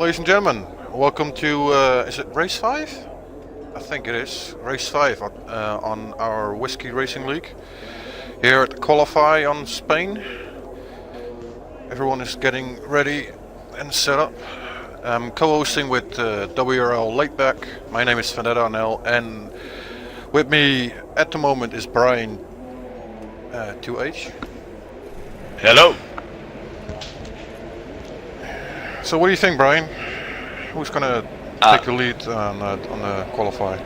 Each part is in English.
Ladies and gentlemen, welcome to, is it race 5? I think it is, race 5 on our Whisky Racing League. Here at Qualify on Spain. Everyone is getting ready and set up. I'm co-hosting with WRL Laidback. My name is Vendetta NL, and with me at the moment is Brian 2H. Hello. So what do you think, Brian? Who's gonna take the lead on the qualify?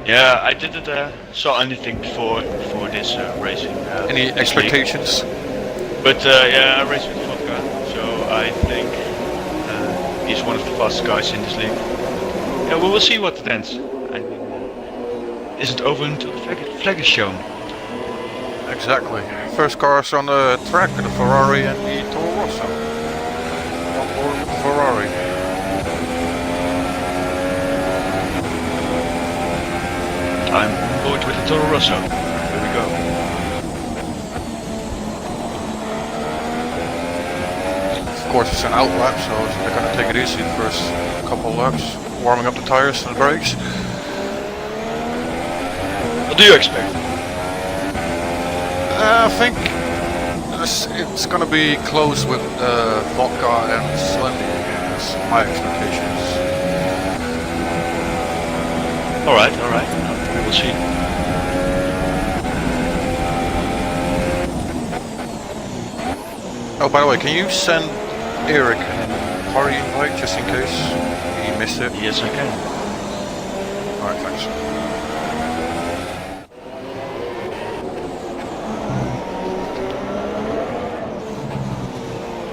Yeah, I didn't saw anything before this racing. Any expectations? But yeah, I raced with Vodka, so I think he's one of the fastest guys in this league. Yeah, we will see what it ends. I mean, isn't over until the flag is shown. Exactly. First cars on the track, the Ferrari and the Toro Rosso. On board with the Ferrari. I'm on board with the Toro Rosso. Here we go. Of course it's an out lap, so they're gonna take it easy the first couple of laps, warming up the tires and the brakes. What do you expect? I think it's gonna be close with Vodka and Slendy. That's my expectations. Alright. We will see. Oh, by the way, can you send Eric a party invite just in case he missed it? Yes, I can. Alright, thanks.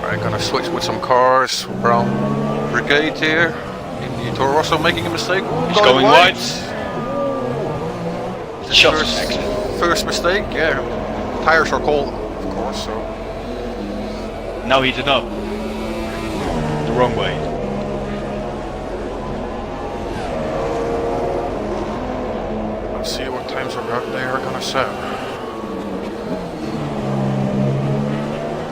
Alright, gonna switch with some cars. Brown Brigade here. In the Toro Rosso making a mistake. He's going wide. The shot is First mistake, yeah. Tires are cold, of course, so. Now heated up. The wrong way. Let's see what times they are gonna set.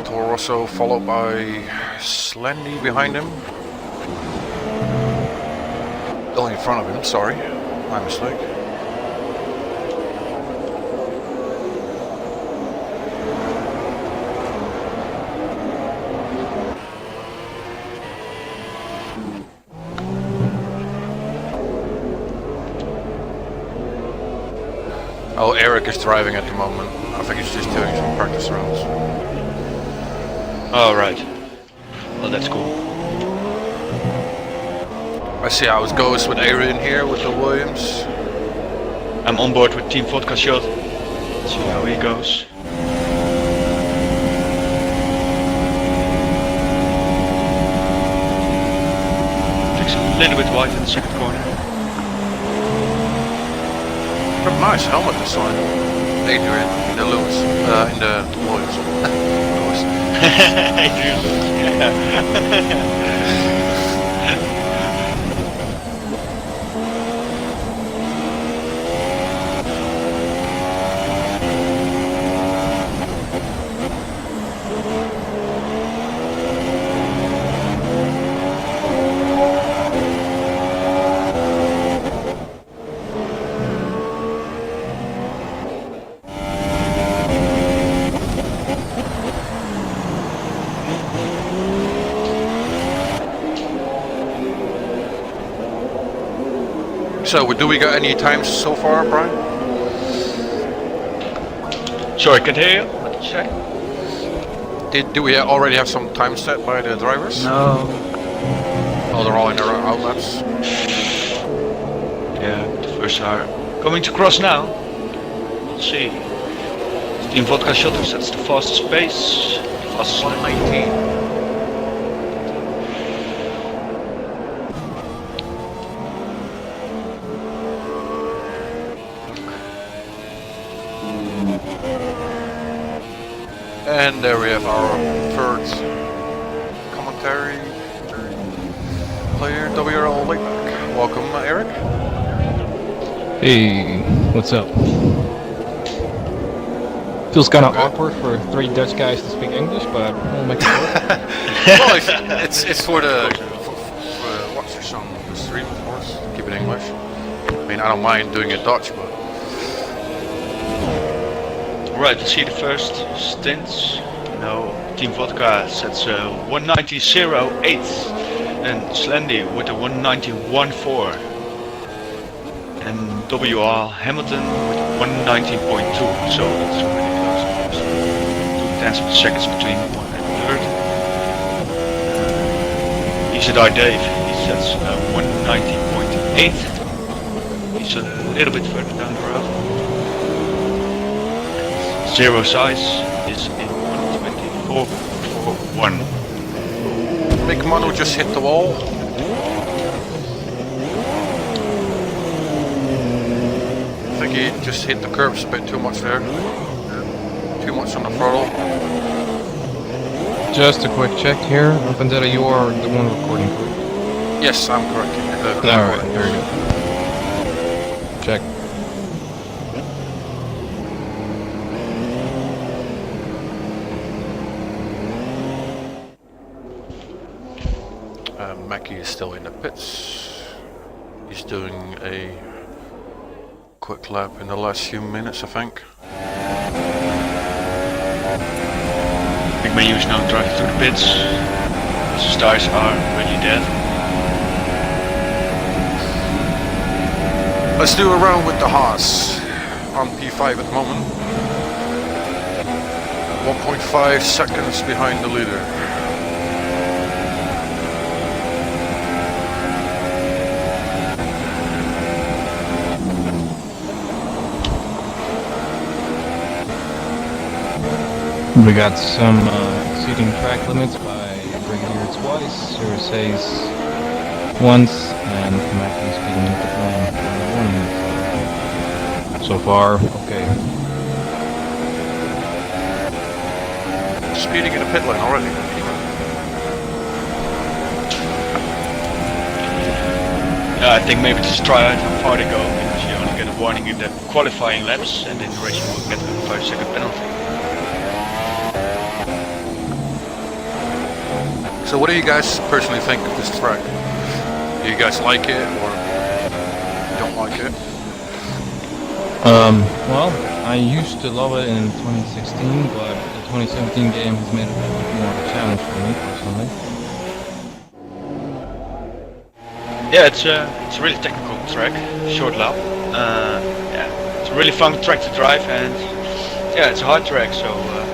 Toro Rosso followed by Slendy behind him. Oh, in front of him, sorry. My mistake. Oh, Eric is driving at the moment. I think he's just doing some practice rounds. Oh, right. Well, that's cool. I see how it goes with Adrian here with the Williams. I'm on board with Team Vodka Shot. Let's see how he goes. Fix a little bit wide in the second corner. What a nice helmet design. Adrian in the Lewis, in the Williams. Lewis. Adrian, yeah. So, do we got any times so far, Brian? Sorry, I can't hear you. What did you say? Do we already have some time set by the drivers? No. Oh, they're all in their outlaps. Yeah, the first are coming to cross now. We'll see. Team Vodka Shot sets the fastest pace. Fastest 119. And there we have our third commentary player, WRL Laidback. Welcome, Eric. Hey, what's up? Feels kind of awkward for three Dutch guys to speak English, but we'll make it work. Well, it's for the I don't mind doing it Dutch, but Right, let's see the first stints. No, Team Vodka sets 190.08 and Slendy with a 190.14 and WR Hamilton with 119.2, so that's really close. 2 tenths of seconds between 1 and 3rd. Isidar Dave, he sets 190.8. He's a little bit further down the road. Zero size is in 124.41. Big Manu just hit the wall. I think he just hit the curbs a bit too much there. Too much on the throttle. Just a quick check here. Vendetta, you are the one recording, correct? Yes, I'm correct. Alright, very good. Check. Mackie is still in the pits. He's doing a quick lap in the last few minutes, I think. Big Manu is now driving through the pits. His tires are really dead. Let's do a round with the Haas on P5 at the moment. 1.5 seconds behind the leader. We got some exceeding track limits by Brigadier twice, Says once, and Mackie speeding in the lane. So far, okay. Speeding in the pit lane already. Yeah, I think maybe just try out how far they go, because you only get a warning in the qualifying laps, and in the race you will get a 5-second penalty. So what do you guys personally think of this track? Do you guys like it or don't like it? Well, I used to love it in 2016, but the 2017 game has made it a little bit more of a challenge for me personally. Yeah, it's a really technical track, short lap. Yeah, it's a really fun track to drive, and yeah, it's a hard track, so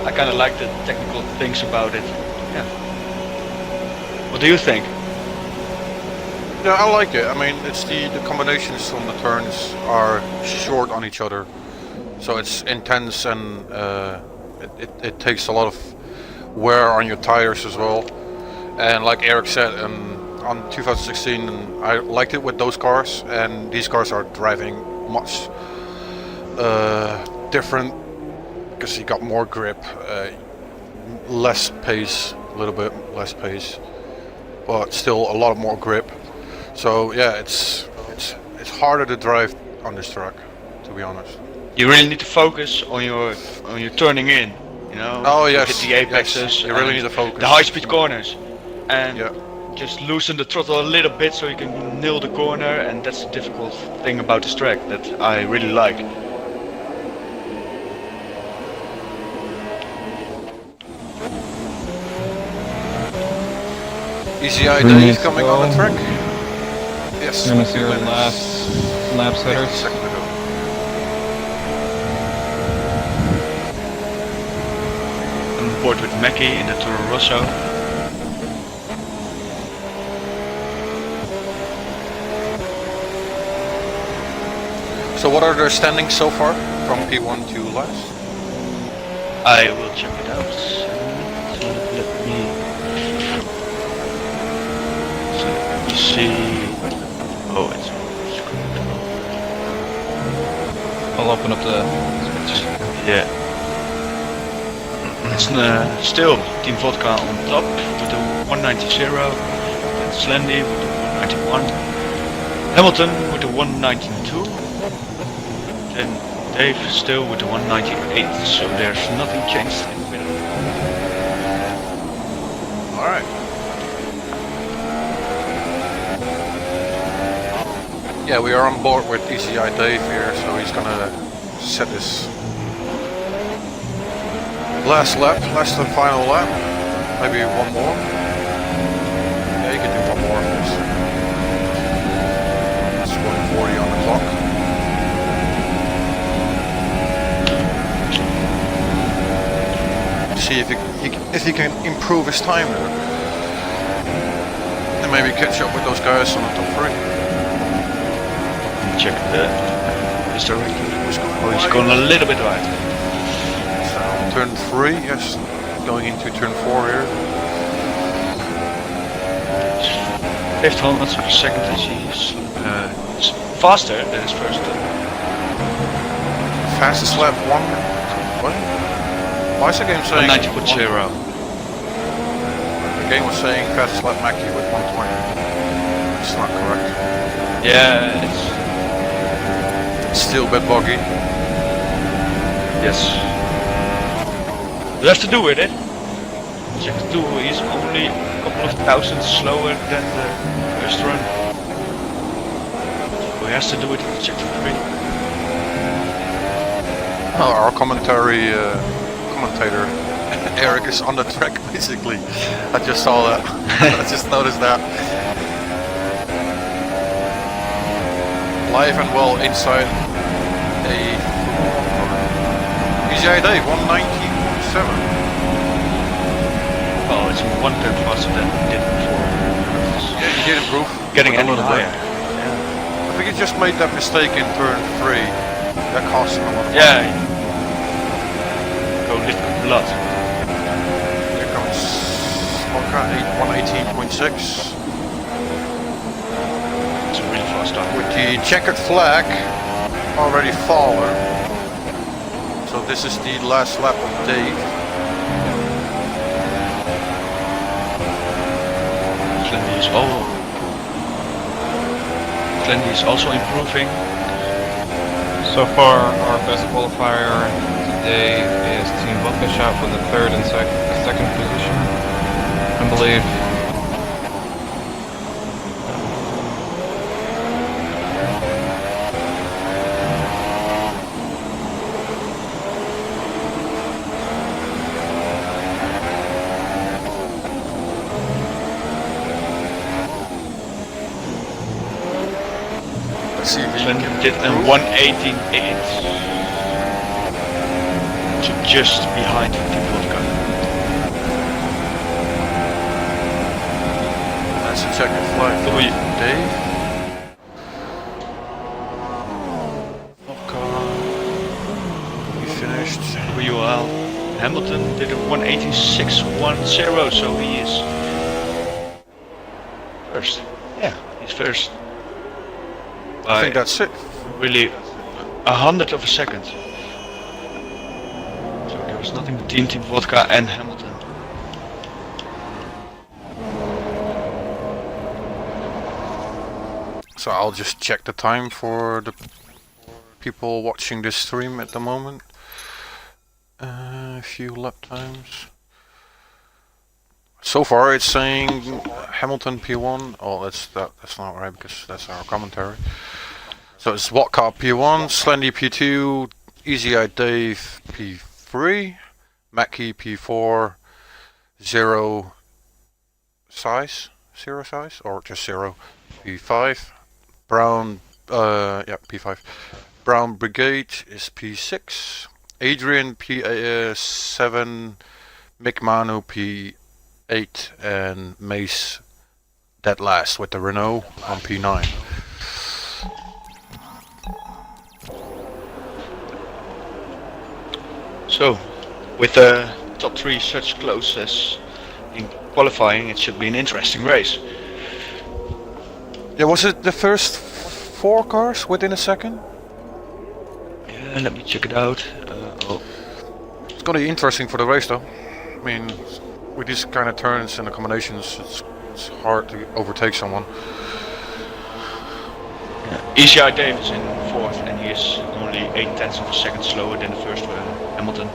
I kind of like the technical things about it. Yeah. What do you think? Yeah, I like it. I mean, it's the combinations on the turns are short on each other, so it's intense and it takes a lot of wear on your tires as well. And like Eric said, on 2016, I liked it with those cars, and these cars are driving much different because you got more grip, less pace, a little bit less pace, but still a lot more grip. So yeah, it's harder to drive on this track, to be honest. You really need to focus on your turning in, you know. Oh yes, hit the apexes. Yes, you really need to focus. The high-speed corners, and yeah, just loosen the throttle a little bit so you can nail the corner. And that's the difficult thing about this track that I really like. Easy ID coming on the track. Yes, Gonna see our last lap setters. I'm on board with Mackie in the Toro Rosso. So what are the standings so far from P1 to last? I will check it out. So let me see. Oh, it's I'll open up the switch. yeah. It's still Team Vodka on top with a 190.0, and Slendy with a 191, Hamilton with a 119.2, and Dave still with a 198. So there's nothing changed in the middle. All right. Yeah, we are on board with ECI Dave here, so he's gonna set his last lap, less than final lap. Maybe one more. Yeah, you can do one more of this. It's 140 on the clock. See if he can improve his time there. And maybe catch up with those guys on the top 3. Check the history. Oh, he's gone a little bit right. So turn 3, yes, going into turn 4 here. 5th hundredths of a second as he's faster than his first. Fastest lap 1. What? Why is the game saying 90.0? The game was saying fastest lap Mackie with 120. It's not correct. Yeah, It's still a bit buggy. yes. You have to do with it. Check 2 is only a couple of thousand slower than the first run. So he has to do it with check 3. Oh, our commentator Eric is on the track basically. I just saw that. I just noticed that. Live and well inside a ECI Dave 119.7. Oh, it's 1 turn faster than he did before. Yeah, he did improve. Getting a any little higher. bit. I think he just made that mistake in turn 3. That cost him a lot of money. Yeah. Go lift blood. Here comes Vodka 118.6. It's a really fast time. With the checkered flag already fallen. So this is the last lap of Dave. Slendy is also improving. So far, our best qualifier today is Team Vodka Shop with the 3rd and 2nd position, I believe. Let's see if he Slendy can did a improve. 118.8. So just behind Team Vodka. That's a checkered flag for Oei. Dave. He finished. WRL. Hamilton did a 186.10, so he is first. Yeah, he's first. I think that's it. Really 100th of a second. So there was nothing between Team Vodka and Hamilton. So I'll just check the time for the people watching this stream at the moment. A few lap times. So far it's saying Hamilton P1. Oh, that's not right because that's our commentary. So it's Vodka P1, Slendy P2, ECI Dave P3, Mackie P4, zero size or just 0 P5, Brown P5, Brown Brigade is P6, Adrian P7, Mick Manu P8, and Mace dead last with the Renault on P9. So, with the top 3 such close as in qualifying, it should be an interesting race. Yeah, was it the first 4 cars within a second? Yeah, let me check it out. It's gonna be interesting for the race though. I mean, with these kind of turns and accommodations, it's hard to overtake someone. ECI Dave is in 4th and he is only 0.8 of a second slower than the first Hamilton.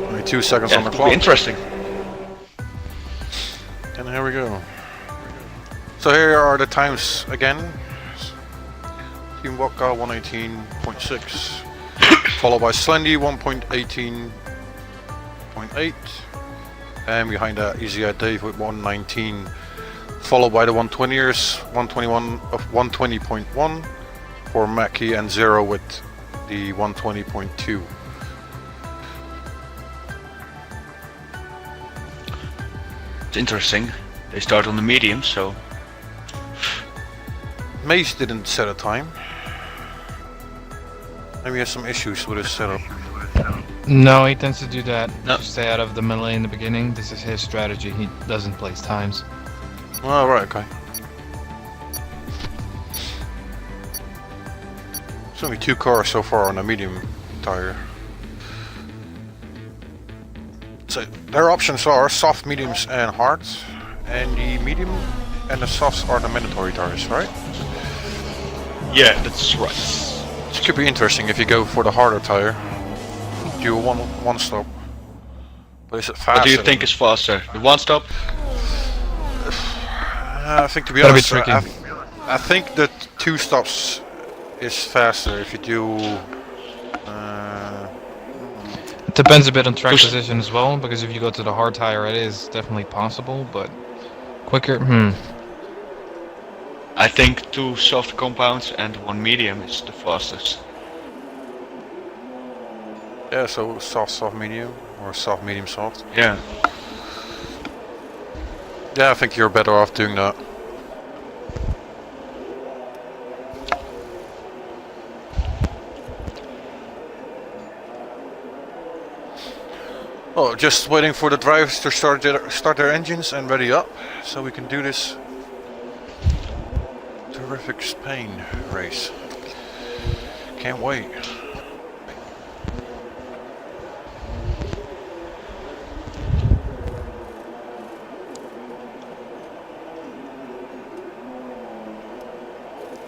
Only 2 seconds Yeah, on the it will clock. be interesting. And here we go. So here are the times again. Team Vodka 118.6, followed by Slendy 1.18.8, and behind that Easy Eye Dave with 119, followed by the 120ers 121 of 120.1 for Mackie, and Zero with the 120.2. It's interesting. They start on the medium, so Mace didn't set a time. Maybe he has some issues with his setup. No, he tends to do that. No. To stay out of the melee in the beginning. This is his strategy. He doesn't place times. Oh, right, okay. There's only 2 cars so far on a medium tire. So their options are soft, mediums, and hards. And the medium and the softs are the mandatory tires, right? yeah, that's right. This could be interesting if you go for the harder tire. Do a one stop. But is it faster? What do you think is faster? The one stop? I think, to be Gotta be honest, tricky. I think that 2 stops is faster if you do. It depends a bit on track position as well, because if you go to the hard tire, it is definitely possible, but quicker, I think 2 soft compounds and 1 medium is the fastest. Yeah, so soft, medium, or soft, medium, soft. Yeah. Yeah, I think you're better off doing that. Oh, just waiting for the drivers to start their engines and ready up, so we can do this terrific Spain race. Can't wait.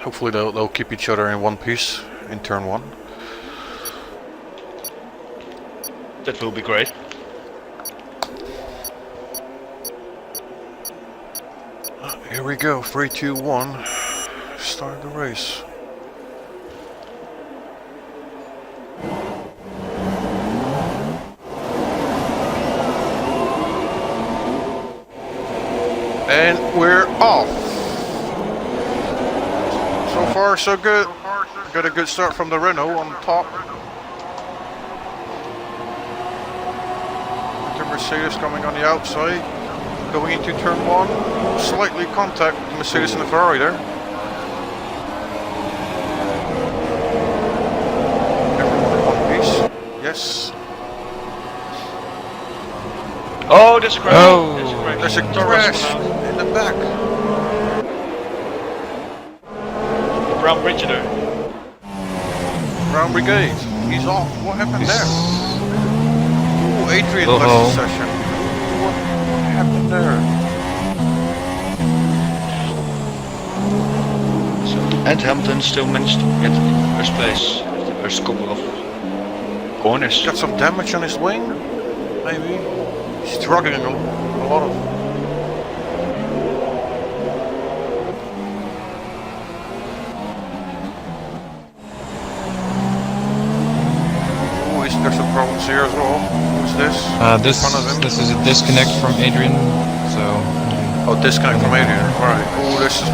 Hopefully they'll keep each other in one piece in turn 1. That will be great. Here we go, 3, 2, 1. Start the race. And we're off. So far so good. Got a good start from the Renault on top. The Mercedes coming on the outside. Going into turn 1. Slightly contact the Mercedes and the Ferrari there. Everyone in one piece. Yes. Oh, there's a crash. Oh. There's a Torres crash went out. in the back. The Brown Bridge there. Brown Brigade. He's off. What happened there? Ooh, Adrian left the session. What happened there? So, and Hamilton still managed to get in first place with the first couple of corners. Got some damage on his wing? Maybe? He's struggling a lot of. There's some problems here as well. Who's this? This is a disconnect from Adrian, so... Oh, disconnect from Adrian. Alright. Oh, this is...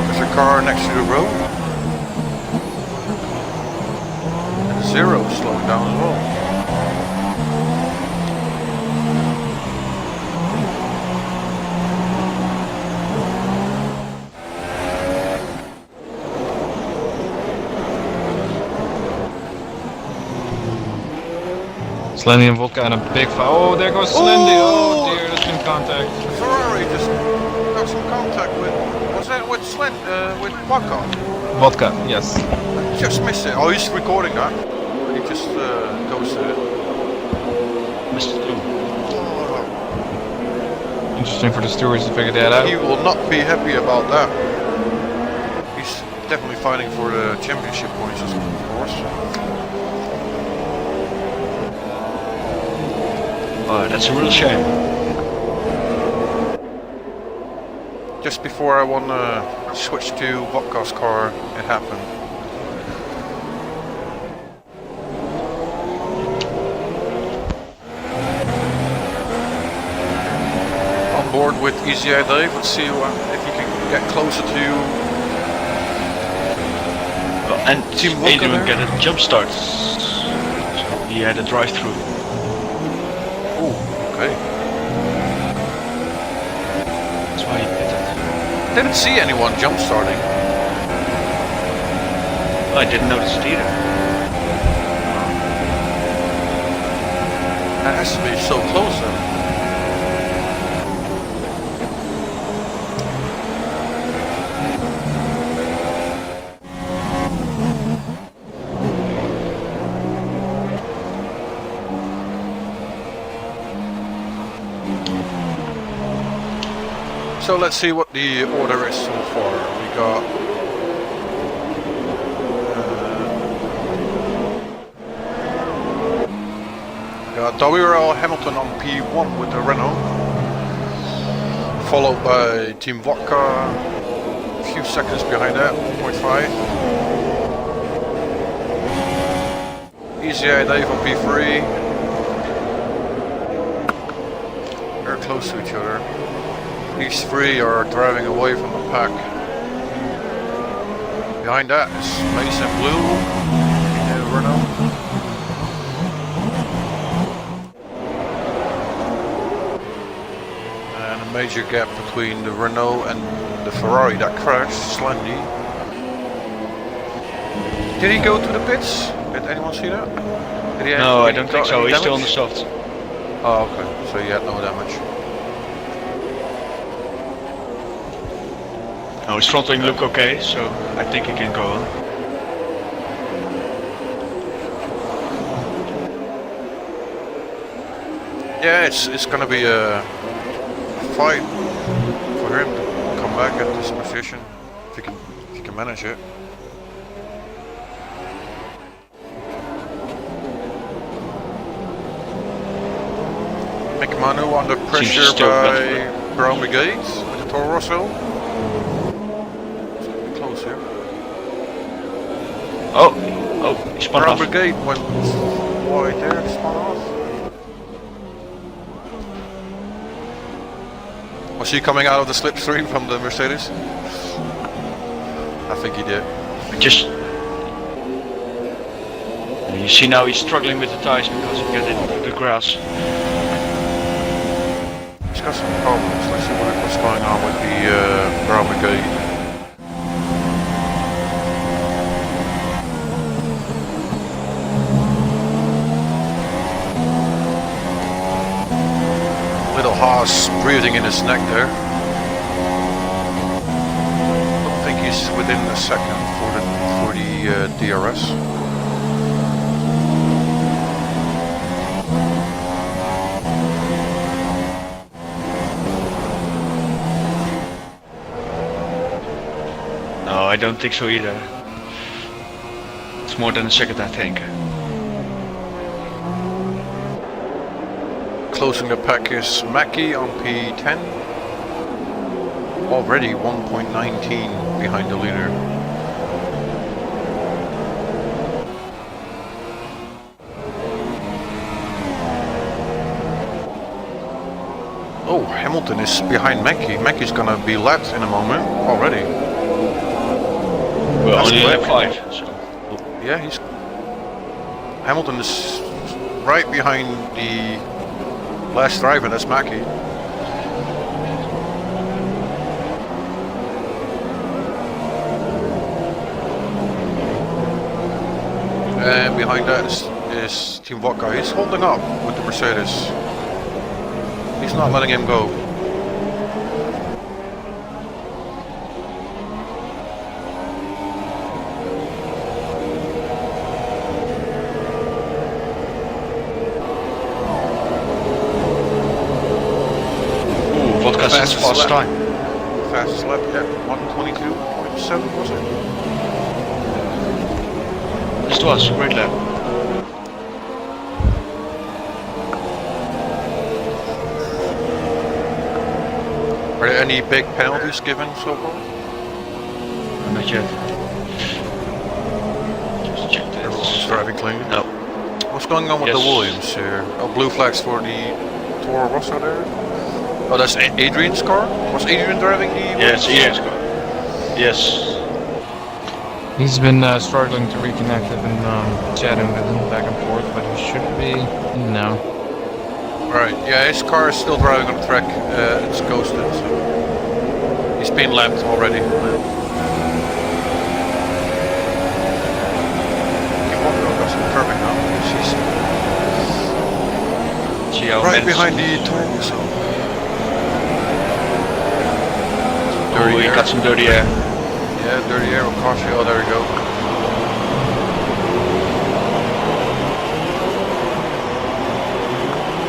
There's a car next to the road. And Zero slowing down as well. Slendy and Vodka and a big fight. Oh, there goes Slendy. Oh dear, there's been contact. Ferrari just got some contact with... Was that with with Vodka? Vodka, yes. Just missed it. Oh, he's recording that. He just goes to it. Missed it too. Interesting for the stewards to figure that out. He will not be happy about that. He's definitely fighting for the championship points, of course. Oh, that's a real shame. Just before I wanna switch to Vodka's car, it happened. On board with Easy Eye Dave. Let's see if you can get closer to. And Team Adrian Walker get a jump start. So he had a drive-through. Oh, okay. That's why he did it. Didn't see anyone jump starting. I didn't notice it either. That has to be so close then. So let's see what the order is so far. We got WRL Hamilton on P1 with the Renault, followed by Team Vodka, a few seconds behind that, 1.5. Easy Eye Dave on P3. Very close to each other. These three are driving away from the pack. Behind that is Mason Blue in the Renault. And a major gap between the Renault and the Ferrari that crashed, Slendy. Did he go to the pits? Did anyone see that? Did he No, I don't think so. He's still on the soft. Oh, okay. So he had no damage. No, his front wing look okay, so I think he can go on. Yeah, it's gonna be a fight for him to come back at this position if he can manage it. Manu under pressure by Brown Brigade with the Toro Rosso. Close here. Oh, he spun Brown off. Brigade went wide there, spun off. Was he coming out of the slipstream from the Mercedes? I think he did. You see now he's struggling with the tires because he got into the grass. He's got some problems. Let's see what's going on with the Brown Brigade. Little Haas breathing in his neck there. Don't think he's within a second for the DRS. No, I don't think so either. It's more than a second, I think. Closing the pack is Mackie on P10. Already 1.19 behind the leader. Oh, Hamilton is behind Mackie. Mackie's gonna be lapped in a moment already. We're That's only quick. at 5, so. Yeah, Hamilton is right behind the last driver, that's Mackie. And behind that is Team Vodka. He's holding up with the Mercedes. He's not letting him go. That's fast time. Fastest lap, yeah, 1:22.7 was it? This was a great lap. Are there any big penalties given so far? Not yet. Just check this. Everyone's driving clean? No. What's going on with the Williams here? Oh, blue flags for the Toro Rosso there. Oh, that's Adrian's car? Was Adrian driving the Williams? Yes, Adrian's car. Yes. He's been struggling to reconnect. I've been chatting with him back and forth, but he should be in now. Right, yeah, his car is still driving on the track. It's ghosted, so he's been lapped already. Got some curving now. She's right behind the Toro Rosso. Oh, he got some dirty air. Yeah, dirty air with caution. Oh, there we go.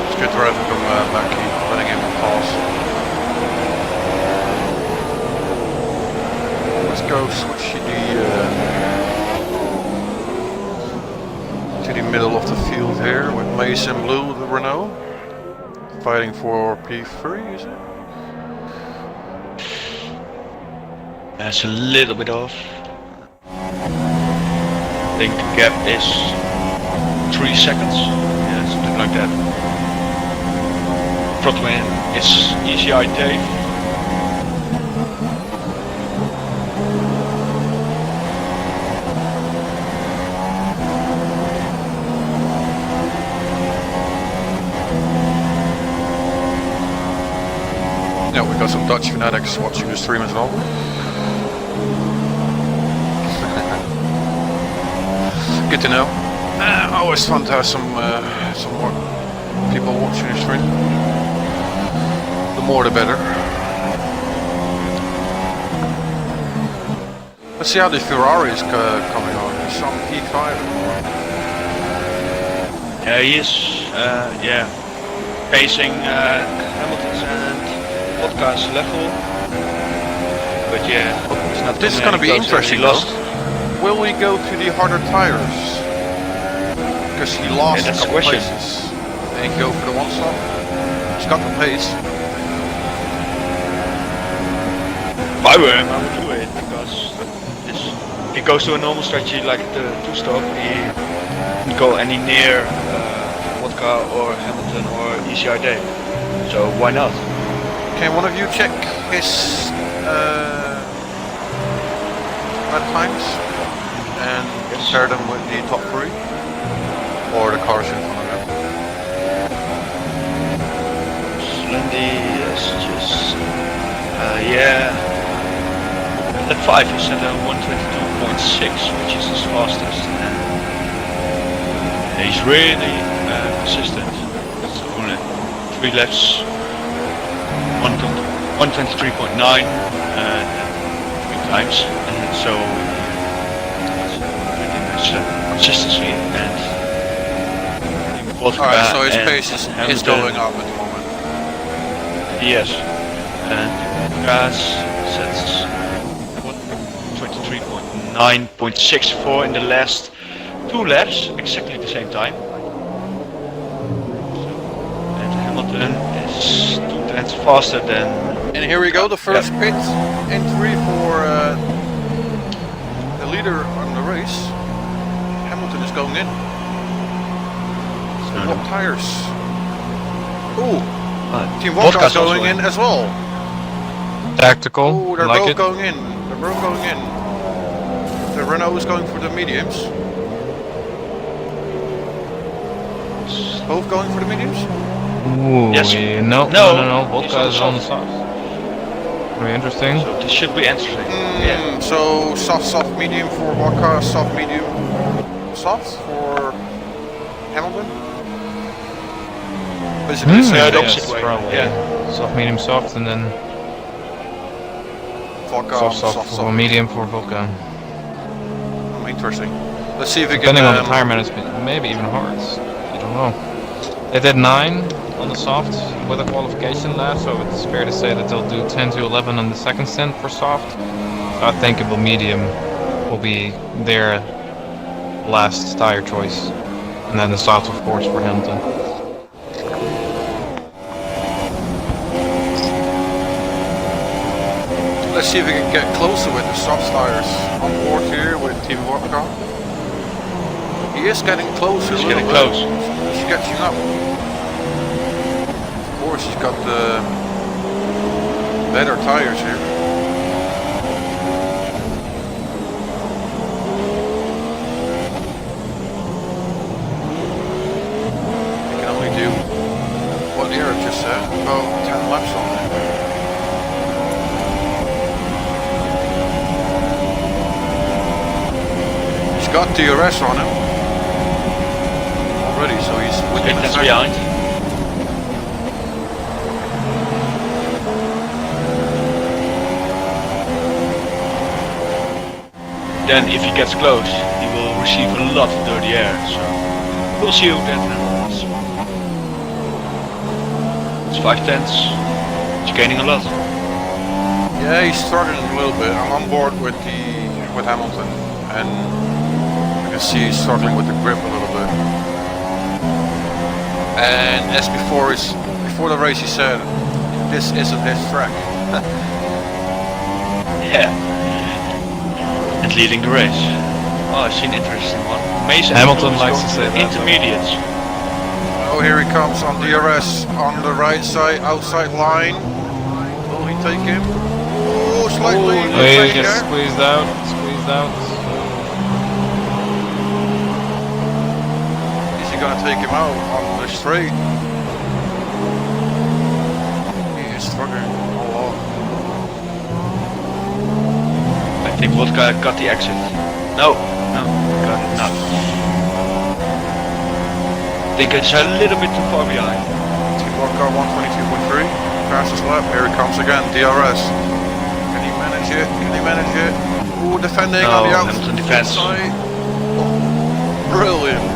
It's good driving from back, letting him pass. Let's go switch to the middle of the field here with Mason Blue, the Renault, fighting for P3, is it? That's a little bit off. I think the gap is 3 seconds. Yeah, something like that. Front wing is ECI Dave. Yeah, we got some Dutch fanatics watching the stream as well. Good to know. Always fun to have some more people watching the stream. The more the better. Let's see how the Ferrari is coming on. He's on P5 at the moment. Yeah, he is. Pacing Hamilton's and Vodka's level. But yeah, it's not. This is going to be interesting. Will we go to the harder tires? Because he lost a couple places. And go for the one stop. He's got the pace. If I were him, I would do it because if he goes to a normal strategy like the 2-stop, he wouldn't go any near Vodka or Hamilton or ECR Day. So why not? Can one of you check his lap times and compare them with the top 3 or the cars in front of them? Slendy is just lap 5 is at 122.6, which is his fastest, and he's really consistent. It's only 3 laps, 123.9 3 times, and so it's pretty much consistency. And alright, so his pace is going up at the moment. Yes, and gas sets 23.9.64 in the last 2 laps, exactly at the same time. And Hamilton is 2 tenths faster than. And here we go, the first pit entry for the leader on the race. Hamilton is going in. So what tires? Ooh, Team Vodka's going in as well. Tactical. Oh, they're like both it. going in. They're both going in. The Renault is going for the mediums. Both going for the mediums? Ooh, Yes. no. He's Vodka is on on the soft. Very interesting. So this should be interesting. Yeah. So soft, medium for Vodka, soft, medium, soft for Hamilton? Basically the same Yeah, thing. opposite way. Probably. Yeah. Soft, medium, soft, and then Vodka, soft, for medium for Vodka. Interesting. Let's see if we Depending can. on the tire management, maybe even hards. I don't know. They did 9 on the soft with a qualification lap, so it's fair to say that they'll do 10 to 11 on the second stint for soft. So I think it will medium will be their last tire choice, and then the soft, of course, for Hamilton. Let's see if we can get closer with the soft tires on board here with Team Vodka. He is getting closer. He's getting close. He's catching up. Of course, he's got the better tires here. He can only do what Eric just said, about 10 laps on it. He's got DRS on him already, so he's within a second. Behind. Then if he gets close, he will receive a lot of dirty air, so we'll see who that happens. It's 5/10. He's gaining a lot. Yeah, he's struggling a little bit. I'm on board with Hamilton, and I can see he's struggling with the grip a little bit. And as before the race, he said, "This isn't his track." Yeah. And leading the race. Oh, I've seen an interesting one. Mason Hamilton is likes going to say the that. intermediates. Oh, here he comes on DRS on the right side, outside line. Will he take him? Oh, slightly. Oh, He gets squeezed out. Is he gonna take him out on the straight? He is struggling a lot. I think Vodka got the exit. No, got it not. I think it's a little bit too far behind. Team Vodka 122.3, fastest lap. Here he comes again. DRS. Can he manage it? Ooh, defending No, on the Hamilton defense. outside. Oh, brilliant.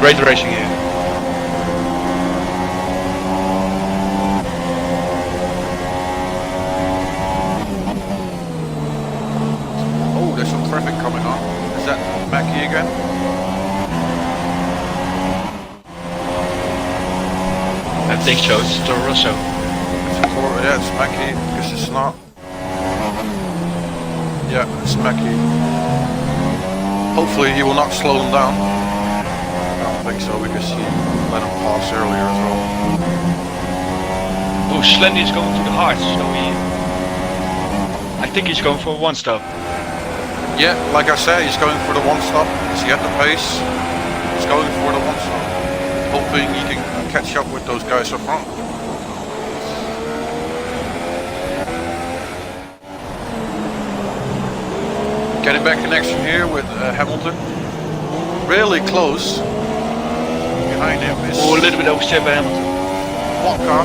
Great racing here. Oh, there's some traffic coming on. Is that Mackie again? I think so, it's Toro Rosso. Yeah, it's Mackie, because it's not. Yeah, it's Mackie. Hopefully he will not slow them down. I don't think so, because he let him pass earlier as well. Oh, Slendy is going to the hard, so I think he's going for a one stop. Yeah, like I said, he's going for the one stop. Is he at the pace? He's going for the one stop. Hoping he can catch up with those guys up front. Getting back connection here with Hamilton. Really close. Behind him is Oh, a little bit oversteered by Hamilton. Vodka.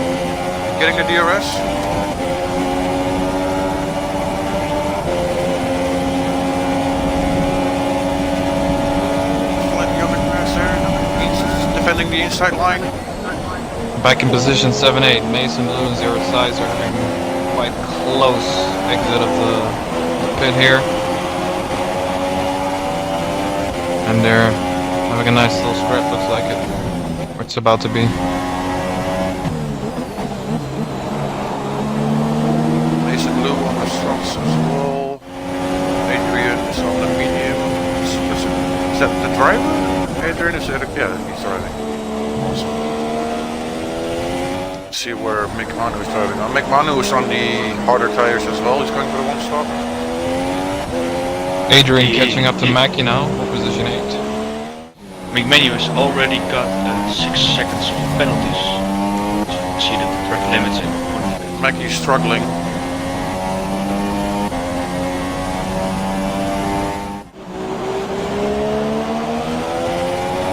Getting the DRS. Plenty of cars there. He's defending the inside line. Back in position 7-8. Mason Blue and Zero Size are having quite close exit of the pit here. And they're having a nice little scrap, looks like it. Or it's about to be. Mason Blue on the softs as well. Adrian is on the medium. Is that the driver? Adrian is yeah, he's driving. Awesome. Let's see where Mick Manu is driving on. Mick Manu is on the harder tires as well. He's going for the one stop. Adrian catching up to Mackie now, for position 8. McMenu has already got 6 seconds of penalties. Exceeded the track limits in. Mackie's struggling.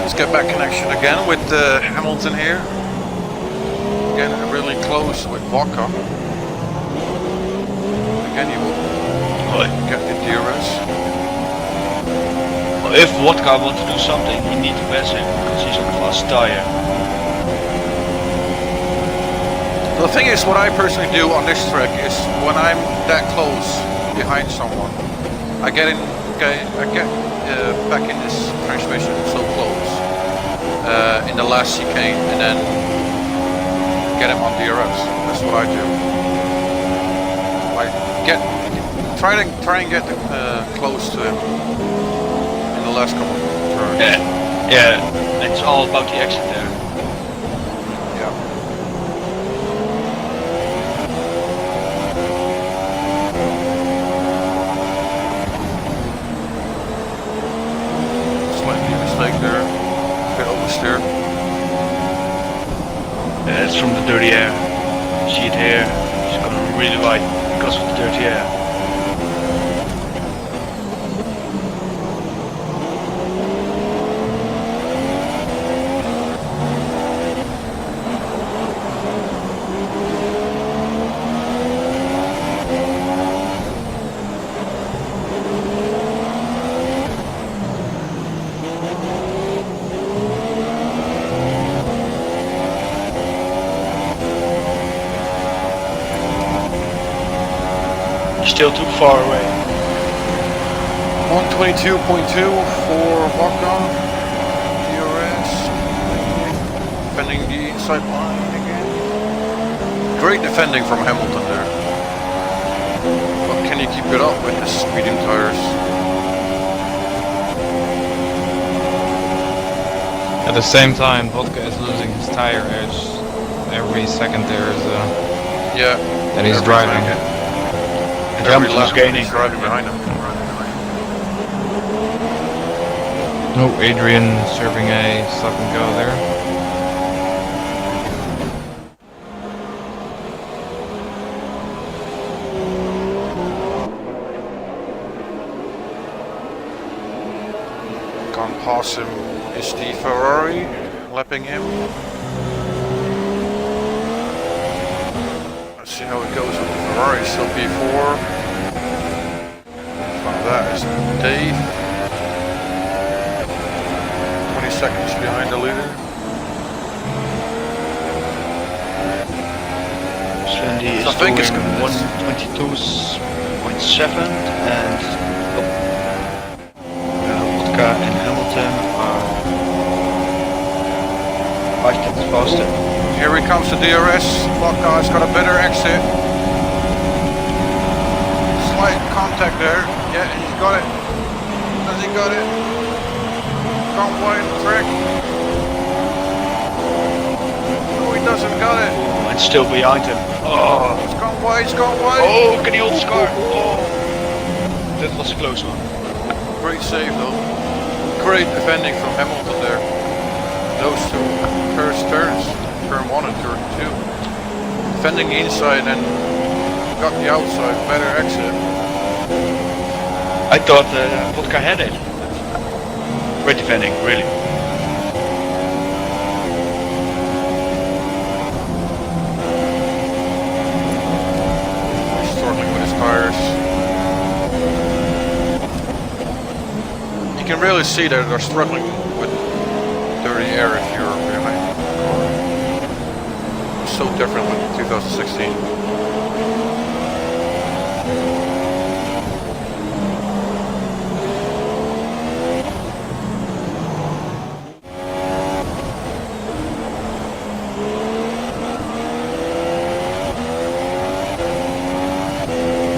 Let's get back connection again with Hamilton here. Again, really close with Vodka. Again, he will get the DRS. If Vodka wants to do something, he needs to pass him because he's on a fast tire. The thing is, what I personally do on this track is when I'm that close behind someone, I get back in this transmission so close in the last chicane and then get him on DRS. That's what I do. Try and get close to him in the last couple of turns. Yeah, it's all about the exit there. Yeah. Slightly mistake there. Bit oversteer. Yeah, it's from the dirty air. You see it here. It's going really wide because of the dirty air. Still too far away. 122.2 for Bourban. DRS. Defending the inside line again. Great defending from Hamilton there. But can you keep it up with this medium tires? At the same time, Vodka is losing his tire edge. Every second there is Yeah. that he's driving. And Hamilton's gaining. He's driving behind him. No, Adrian serving a stop and go there. Can't pass him is the Ferrari, lapping him. Let's see how it goes with the Ferrari, still P4. In front of that is Dave. 20 seconds behind the leader. Slendy is I think it's doing 122.7 and Vodka and Hamilton are 5 tenths faster. Here he comes to DRS. Vodka's got a better exit. Slight contact there. Yeah, he's got it. Has he got it? Can't wide track. No, he doesn't got it. And still behind him. Oh, He's gone wide, he's gone wide. oh, can he hold his car? Oh, that was a close one. Great save though. Great defending from Hamilton there. Those two first turns, turn 1 and turn 2. Defending the inside and got the outside, better exit. I thought Vodka had it. Great defending, really. He's struggling with his tires. You can really see that they're struggling with dirty air if you're behind the car. It's so different with 2016.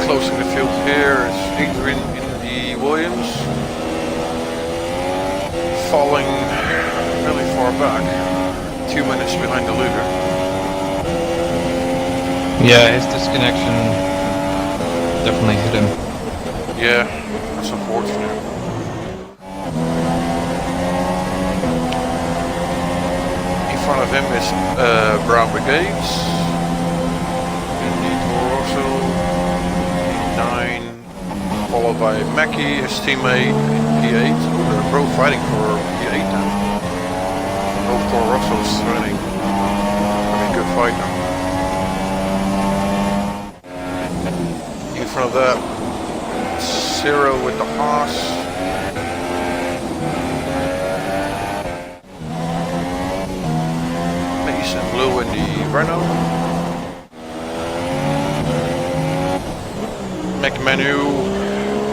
Closing the field here is Adrian in the Williams. Falling really far back, 2 minutes behind the leader. Yeah, his disconnection definitely hit him. Yeah, that's unfortunate. In front of him is Brown Brigades. In the Toro Rosso, 9, followed by Mackie, his teammate in P8. They're both fighting for P8 now. Both Toro Rossos running. Having a good fight now. In front of that, Zero with the Haas. Mason Blue in the Renault. McManu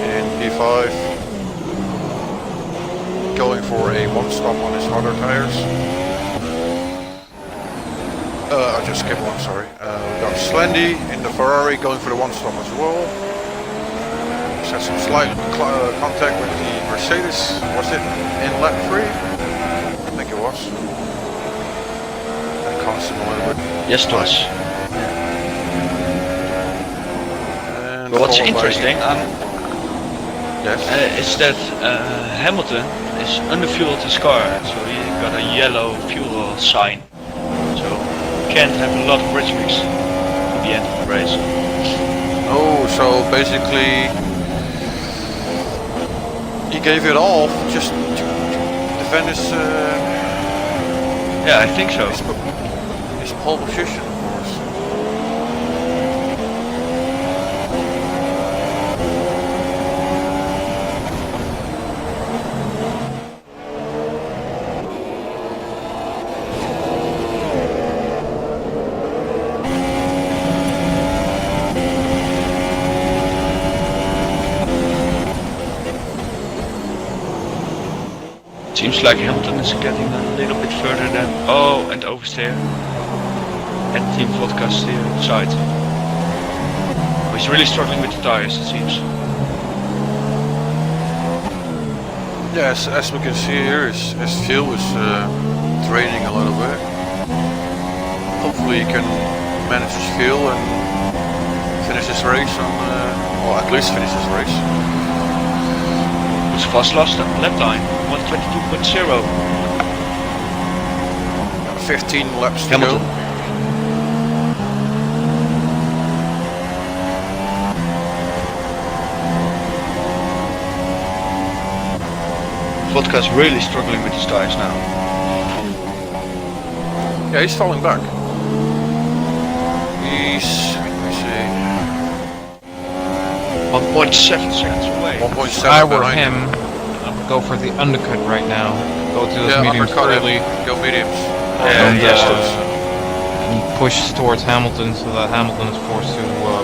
in P5. Going for a one stop on his harder tires. I just skipped one, sorry. We got Slendy in the Ferrari going for the one stop as well. Just had some slight contact with the Mercedes. Was it in lap 3? I think it was. And cost him a little bit. Yes, it was. And But what's followed by- interesting Yes. is that Hamilton is underfueled his car, so he got a yellow fuel sign. So can't have a lot of bridge mix at the end of the race. Oh, so basically he gave it all just to defend his Yeah, I think so. his pole position, of course. Seems like Hamilton is getting a little bit further than... Oh, and oversteer. And Team Vodka steer side. Oh, he's really struggling with the tires, it seems. Yes, as we can see here, his fuel is draining a little bit. Hopefully he can manage his fuel and finish his race on, or at least finish his race. It's fast last lap time, 122.0. 15 laps to Hamilton. go. Vodka's really struggling with his tires now. Yeah, he's falling back. He's, let me see, 1.7 seconds away. 1.7 If I were behind him, I would go for the undercut right now. Go to those Yeah, mediums undercut early him. Go mediums. Yeah, and, yes, and push towards Hamilton so that Hamilton is forced to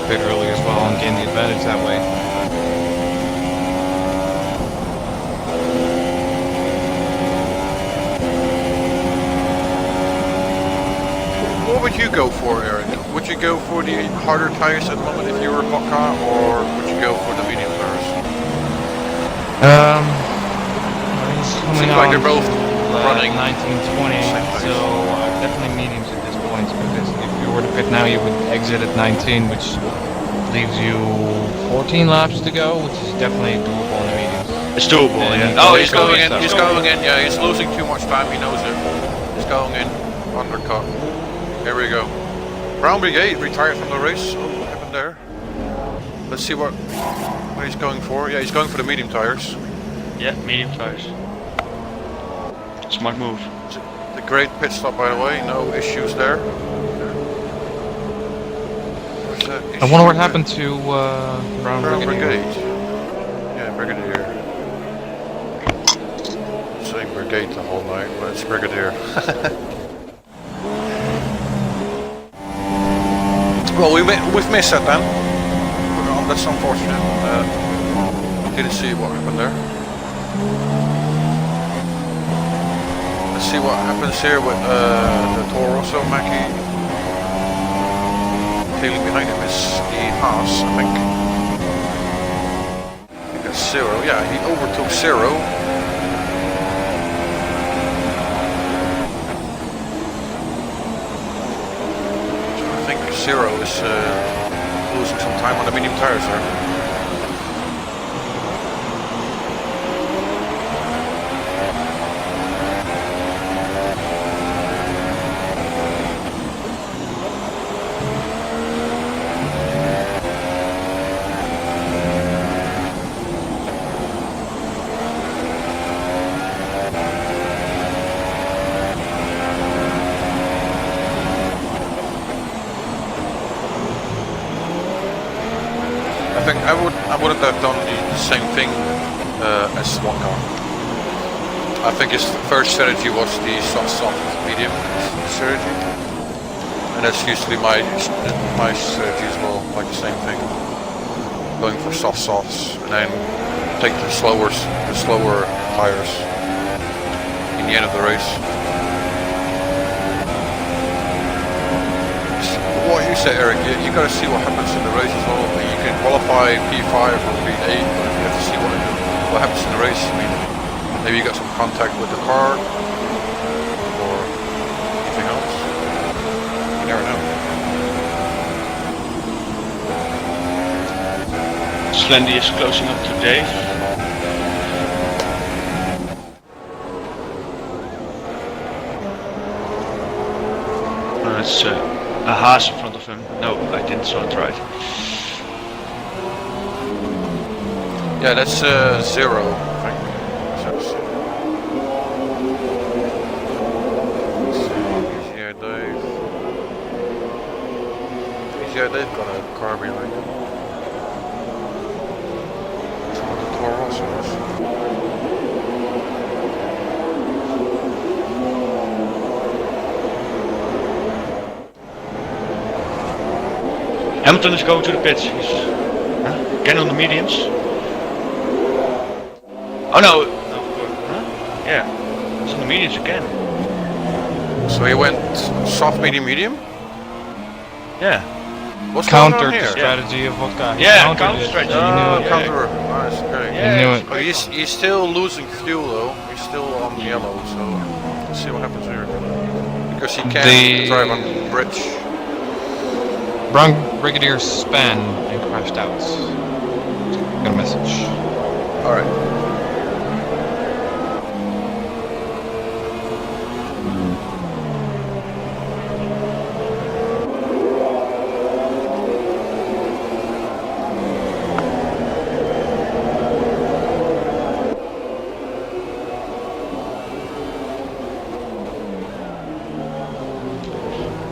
pit early as well and gain the advantage that way. What would you go for, Eric? Would you go for the harder tires at the moment if you were Vodka, or would you go for the medium tires? He's coming Seems like on they're both to, running 1920, same pace. so definitely mediums at this point, because if you were to pit now you would exit at 19, which leaves you 14 laps to go, which is definitely doable in the mediums. It's doable, And yeah. Oh, he's going in. He's going in. Yeah, he's losing too much time. He knows it. He's going in. Undercut. Here we go. Brown Brigade retired from the race. Oh, what happened there? Let's see what he's going for. Yeah, he's going for the medium tires. Yeah, medium tires. Smart move. The great pit stop, by the way. No issues there. I wonder what happened to Brown Brown Brigadier. Brigade. Yeah, Brigadier. Saying Brigade the whole night, but it's Brigadier. Well, we've missed that then. Well, that's unfortunate. Didn't see what happened there. Let's see what happens here with the Toro Rosso Mackie. Tailing behind him is the Haas, I think. I think that's Zero. Yeah, he overtook Zero. I think Zero is losing some time on the medium tires there. I wouldn't have done the same thing as Wonka. I think his first strategy was the soft medium strategy, and that's usually my strategy as well, like the same thing. Going for softs and then take the slower tires in the end of the race. what you said, Eric, you got to see what happens in the race as well. I mean, you can qualify P5 or P8, but you have to see what happens in the race. I mean, maybe you got some contact with the car or anything else. You never know. Slendy is closing up to Dave. It's a Haas in front of him. No, I didn't saw it right. Yeah, that's 0, I think. Easier Dave. Easier Dave got a car behind him. That's one of the Toro Rossos. Hamilton is going to the pits. He's again on the mediums. Oh no! Yeah, he's on the mediums again. So he went soft, medium, medium? Yeah. What's going Countered on the here? strategy of Vodka. He Yeah, countered counter it. strategy. He knew Oh, it. counter. Nice, okay. Yeah, He knew it. Oh, he's still losing fuel though. He's still on yellow, so let's see what happens here. Because he can't drive on the bridge. Brigadier span and crashed out. Got a message. Alright.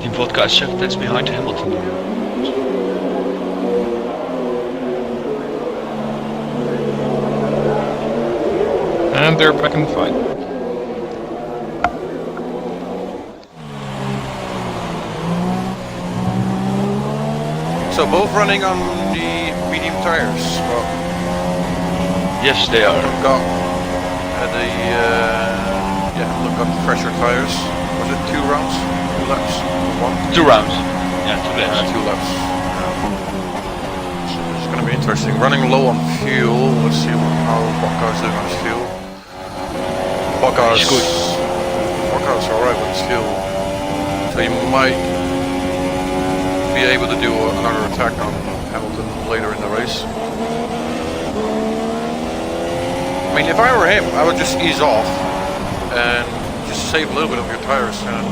Team Vodka is 7 tenths behind Hamilton. And they're back in the fight. So both running on the medium tires. Well, Yes, they are. got the got fresher tires. Was it 2 rounds? 2 laps? 1? 2 rounds. Yeah, 2 laps. 2 laps. So it's going to be interesting. Running low on fuel. Let's see how Bocca's doing on his fuel. Bocca's He's good. Bocca's alright with his fuel. So he might be able to do another attack on Hamilton later in the race. I mean, if I were him, I would just ease off and just save a little bit of your tires and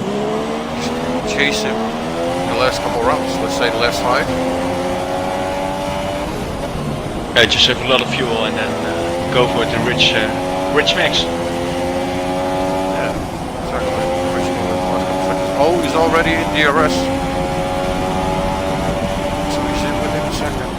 just chase him in the last couple of rounds. Let's say the last 5. Yeah, just have a lot of fuel and then go for it in rich max. Yeah, exactly. Oh, he's already in DRS. So he's in within a second.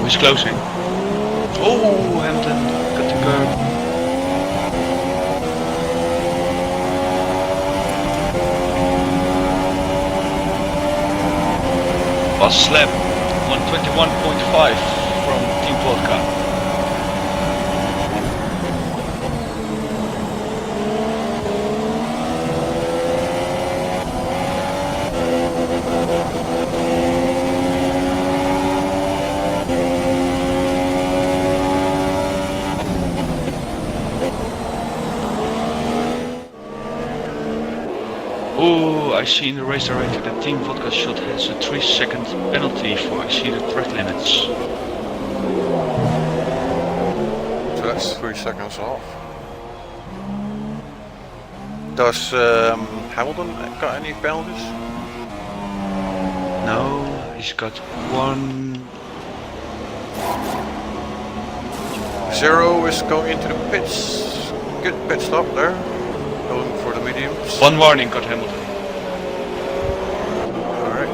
Who's closing? Oh, Hamilton got the curb. Fast slap 121.5 from Team Vodka. Oh, I see in the race director that Team Vodka shot has a 3-second penalty for exceeded track limits. So that's 3 seconds off. Does Hamilton got any penalties? No, he's got 1. 0 is going into the pits. Good pit stop there. Going for the mediums. 1 warning got Hamilton. Alright.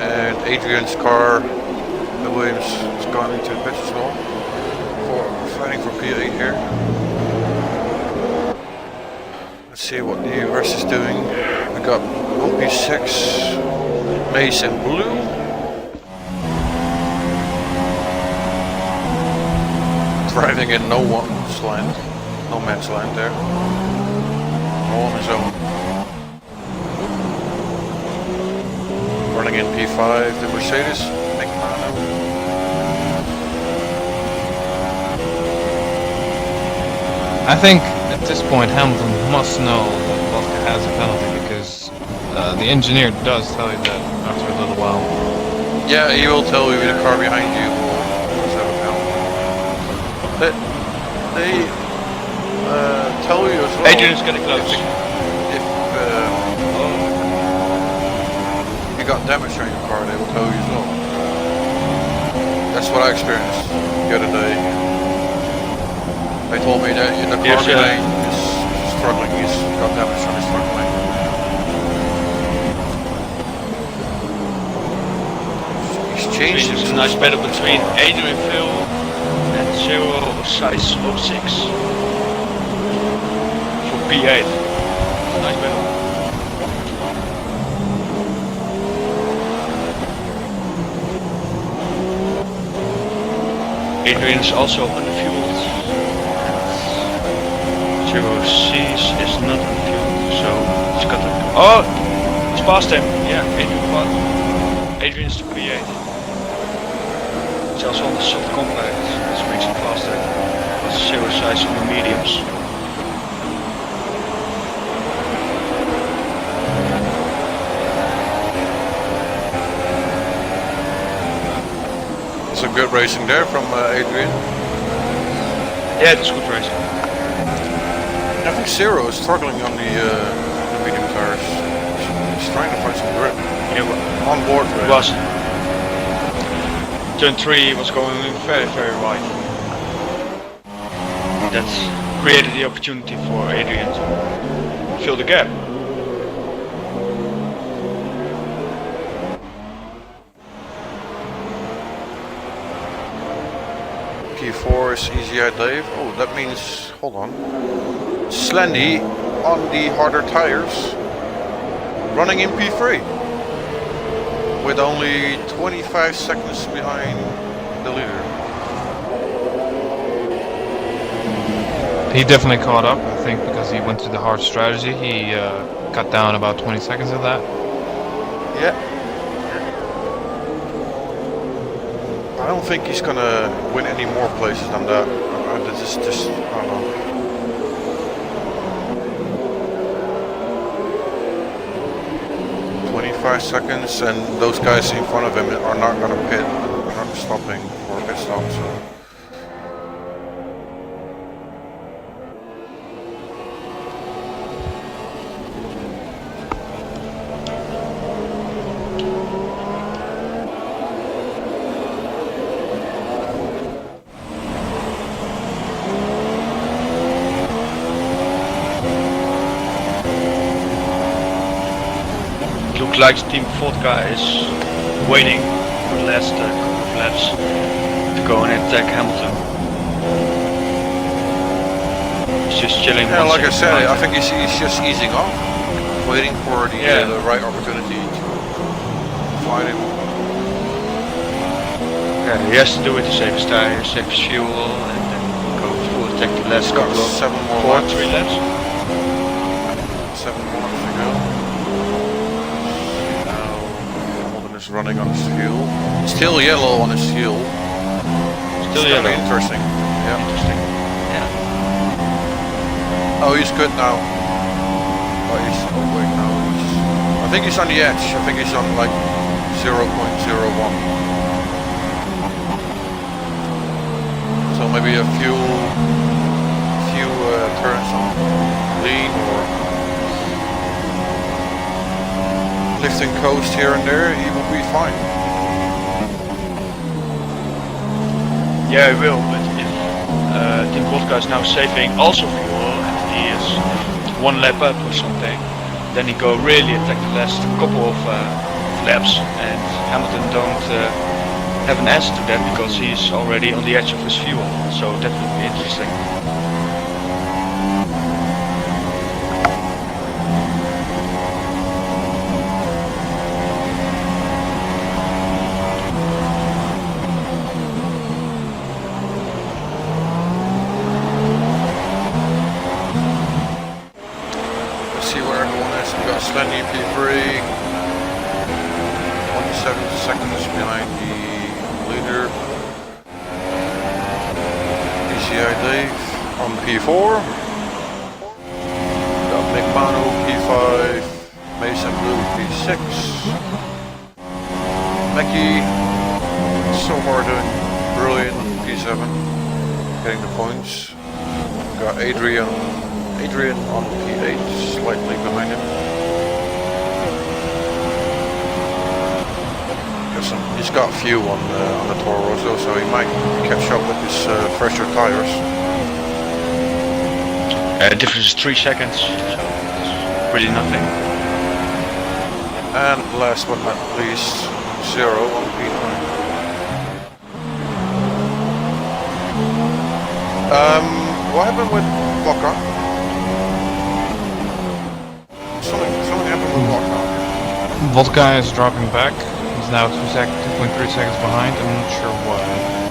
And Adrian's car, the Williams, is gone into the pits as well. Fighting for P8 here. Let's see what the rest is doing. We got OP6, Mace in blue. Driving in no man's land there. All on his own. Running in P5, the Mercedes. I think at this point Hamilton must know that Vodka has a penalty because the engineer does tell you that after a little while. Yeah, he will tell you the car behind you will have a penalty. They tell you as well. Adrian's getting close. If you got damage on your car, they will tell you as well. That's what I experienced the other day. They told me that the car behind is struggling, he's got damage on his front wing. He's changed. It's a nice battle between Adrian Phil and Zero Size 06 for P8. Nice battle. Adrian is also underfueled. Zero C's is not underfueled, so he's got to. Oh! He's past him! Yeah, Adrian's to P8. It's also on the soft compact, which makes it faster. It's Zero Size on the mediums. Some good racing there from Adrian. Yeah, it's good racing. I think Zero is struggling on the medium tires. He's trying to find some grip. Yeah, on board with was. Turn 3 was going very, very wide. That created the opportunity for Adrian to fill the gap. P4 is easy Dave. Oh, that means, hold on. Slendy on the harder tires, running in P3 with only 25 seconds behind the leader. He definitely caught up, I think, because he went to the hard strategy. He cut down about 20 seconds of that. Yeah. I don't think he's gonna win any more places than that. This is just, I don't know. Seconds, and those guys in front of him are not going to pit. They're not stopping for a pit stop. So. Looks like Team Vodka is waiting for the last couple of laps to go and attack Hamilton. He's just chilling. Yeah, like I said, I think he's just easing off, waiting for the right opportunity to fight him. Yeah, he has to do it to save his tires, save his fuel, and then go full attack the last couple of 7 more laps. 3 laps. 7 more laps to go. Running on his fuel. Still yellow on his fuel. Still yellow. Interesting. Yeah. Interesting. Yeah. Oh, he's good now. Oh, wait, no. I think he's on the edge. I think he's on like 0.01. So maybe a few turns on lean or lifting coast here and there, he will be fine. Yeah, he will, but if Team Vodka is now saving also fuel and he is 1 lap up or something, then he go really attack the last couple of laps, and Hamilton don't have an answer to that because he's already on the edge of his fuel, so that would be interesting. Avery, 27 seconds behind the leader. PCI Dave on P4. Got Nick Manu P5, Mason Blue P6. Mackie so far doing brilliant on P7, getting the points. Got Adrian on P8, slightly behind him. He's got a few on the Toro Rosso, so he might catch up with his fresher tires. Difference is 3 seconds, so it's really nothing. And last but not least, 0 on P9. What happened with Vodka? Something happened with Vodka. Vodka is dropping back. He's now 2.3 seconds behind. I'm not sure why.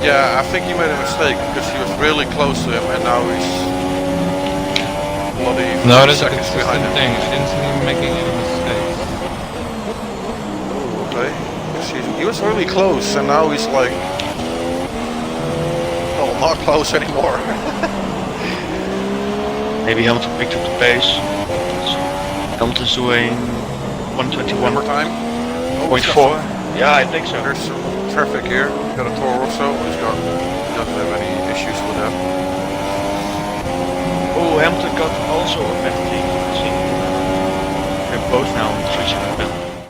Yeah, I think he made a mistake because he was really close to him, and now he's bloody 40 seconds behind him. Thing. I didn't see him making any mistakes. Oh, okay. He was really close, and now he's like, well, not close anymore. Maybe Hamilton picked up the pace. Hamilton's doing 121. One more time. 0.4. Yeah, I think so. There's some traffic here. Got a Toro Rosso. He doesn't have any issues with that. Oh, Hamilton got also a penalty. They're both now on 3 second penalty.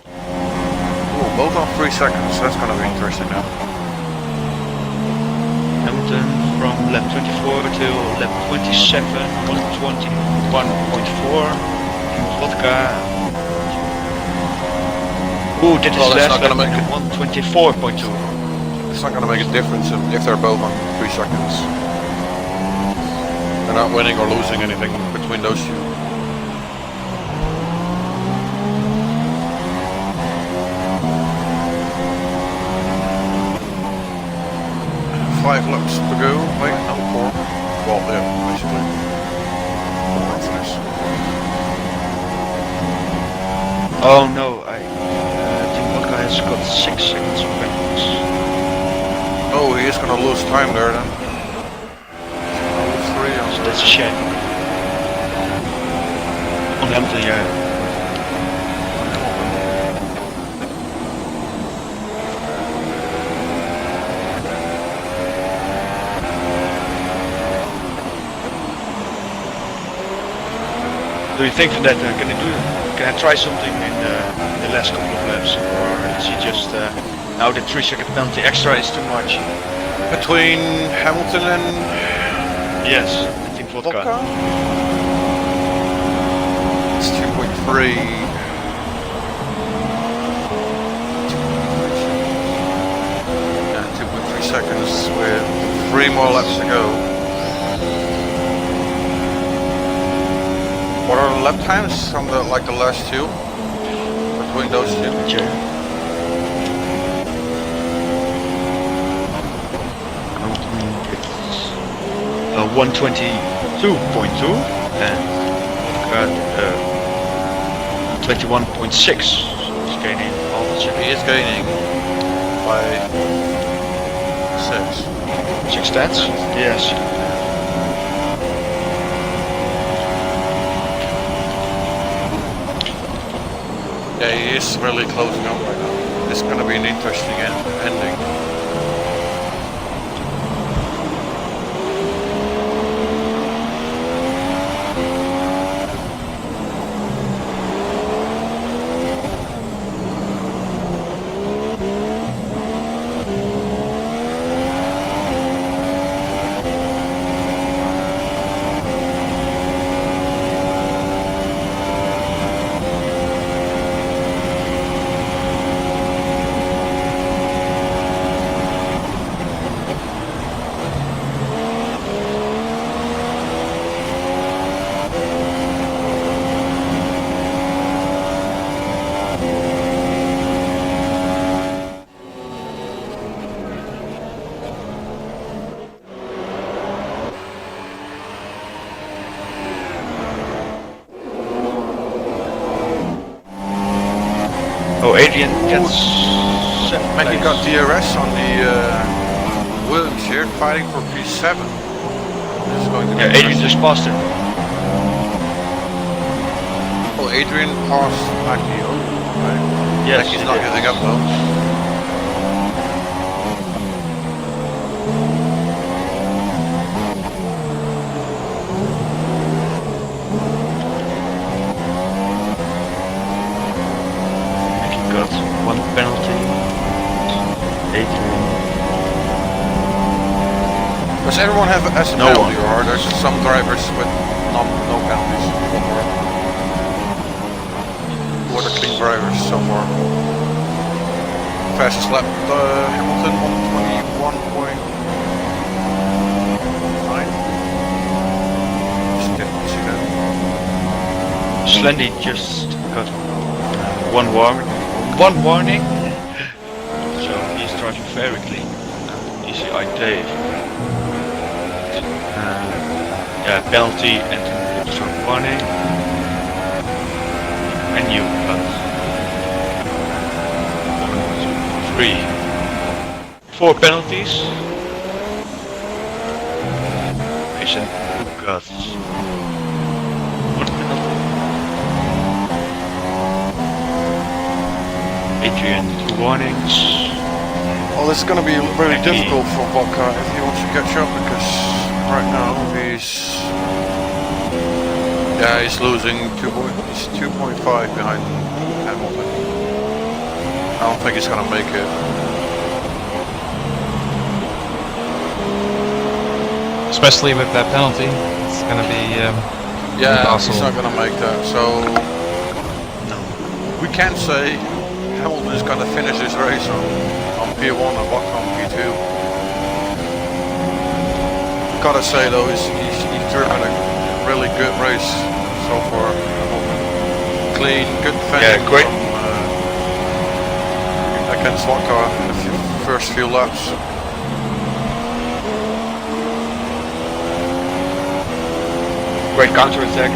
Oh, both on 3 seconds. That's gonna be interesting now. Hamilton from lap 24 to lap 27, 121.4. Vodka. Ooh, that is last lap 124.2. It's not gonna make a difference if they're both on 3 seconds. They're not winning or losing anything between those two. Five laps to go. Wait, no, 4. Well, yeah, basically. 4 after this. Oh no, I think Vodka has got 6 seconds of penalties. Oh, he is gonna lose time there then. So that's a shame. On Hamilton, yeah. Do you think that can I try something in the last couple of laps, or is he just now the 3 second penalty extra is too much? Between Hamilton and Yes, I think Vodka. It's 2.3. Yeah, 2.3 seconds with 3 more laps to go. What are the lap times from the last two? Between those two? Sure. It's 122.2 and got 21.6. So he's gaining all the seconds. He is gaining by 6. 6 stats? Yes. Yeah, he is really closing up right now. It's going to be an interesting ending. Adrian gets Mackie got DRS on the Williams here, fighting for P7. This is going to be Adrian just passed him. Oh, Adrian passed Mackie. Oh, okay. Yes, Mackie's not getting up though. Got one penalty. Adrian. Does everyone have a No penalty, one. or there's some drivers with no penalties? What are clean drivers so far? Fastest lap, Hamilton 121.9. Just didn't see that. Slendy just got one warning. So he's driving very clean. ECI Dave. Yeah, penalty and short warning. And you got 1, 2, 3, 4 penalties. Mason got 1 penalty. Adrian 2 warnings. Well, it's going to be really difficult for Vodka if he wants to catch up, because right now he's losing 2.5 behind Hamilton. I don't think he's going to make it. Especially with that penalty, it's gonna be Yeah, impossible. he's not going to make that. So we can't say Hamilton is going to finish this race on P1 and Vodka on P2. Gotta say though, he's driven a really good race so far. Clean, good defending. Yeah, great. Against Vodka in the first few laps. Great counter attack.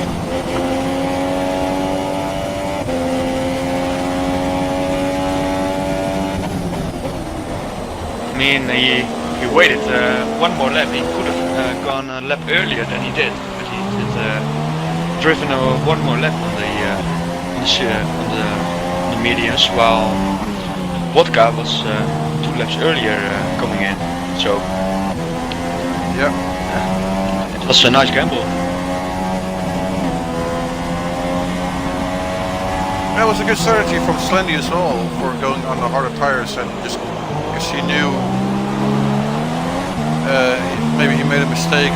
I mean, he waited one more lap. He could have gone a lap earlier than he did, but he did driven one more lap on the mediums, while Vodka was 2 laps earlier coming in. So yeah, it was a nice gamble. That was a good strategy from Slendy as well for going on the harder tires, and just because he knew maybe he made a mistake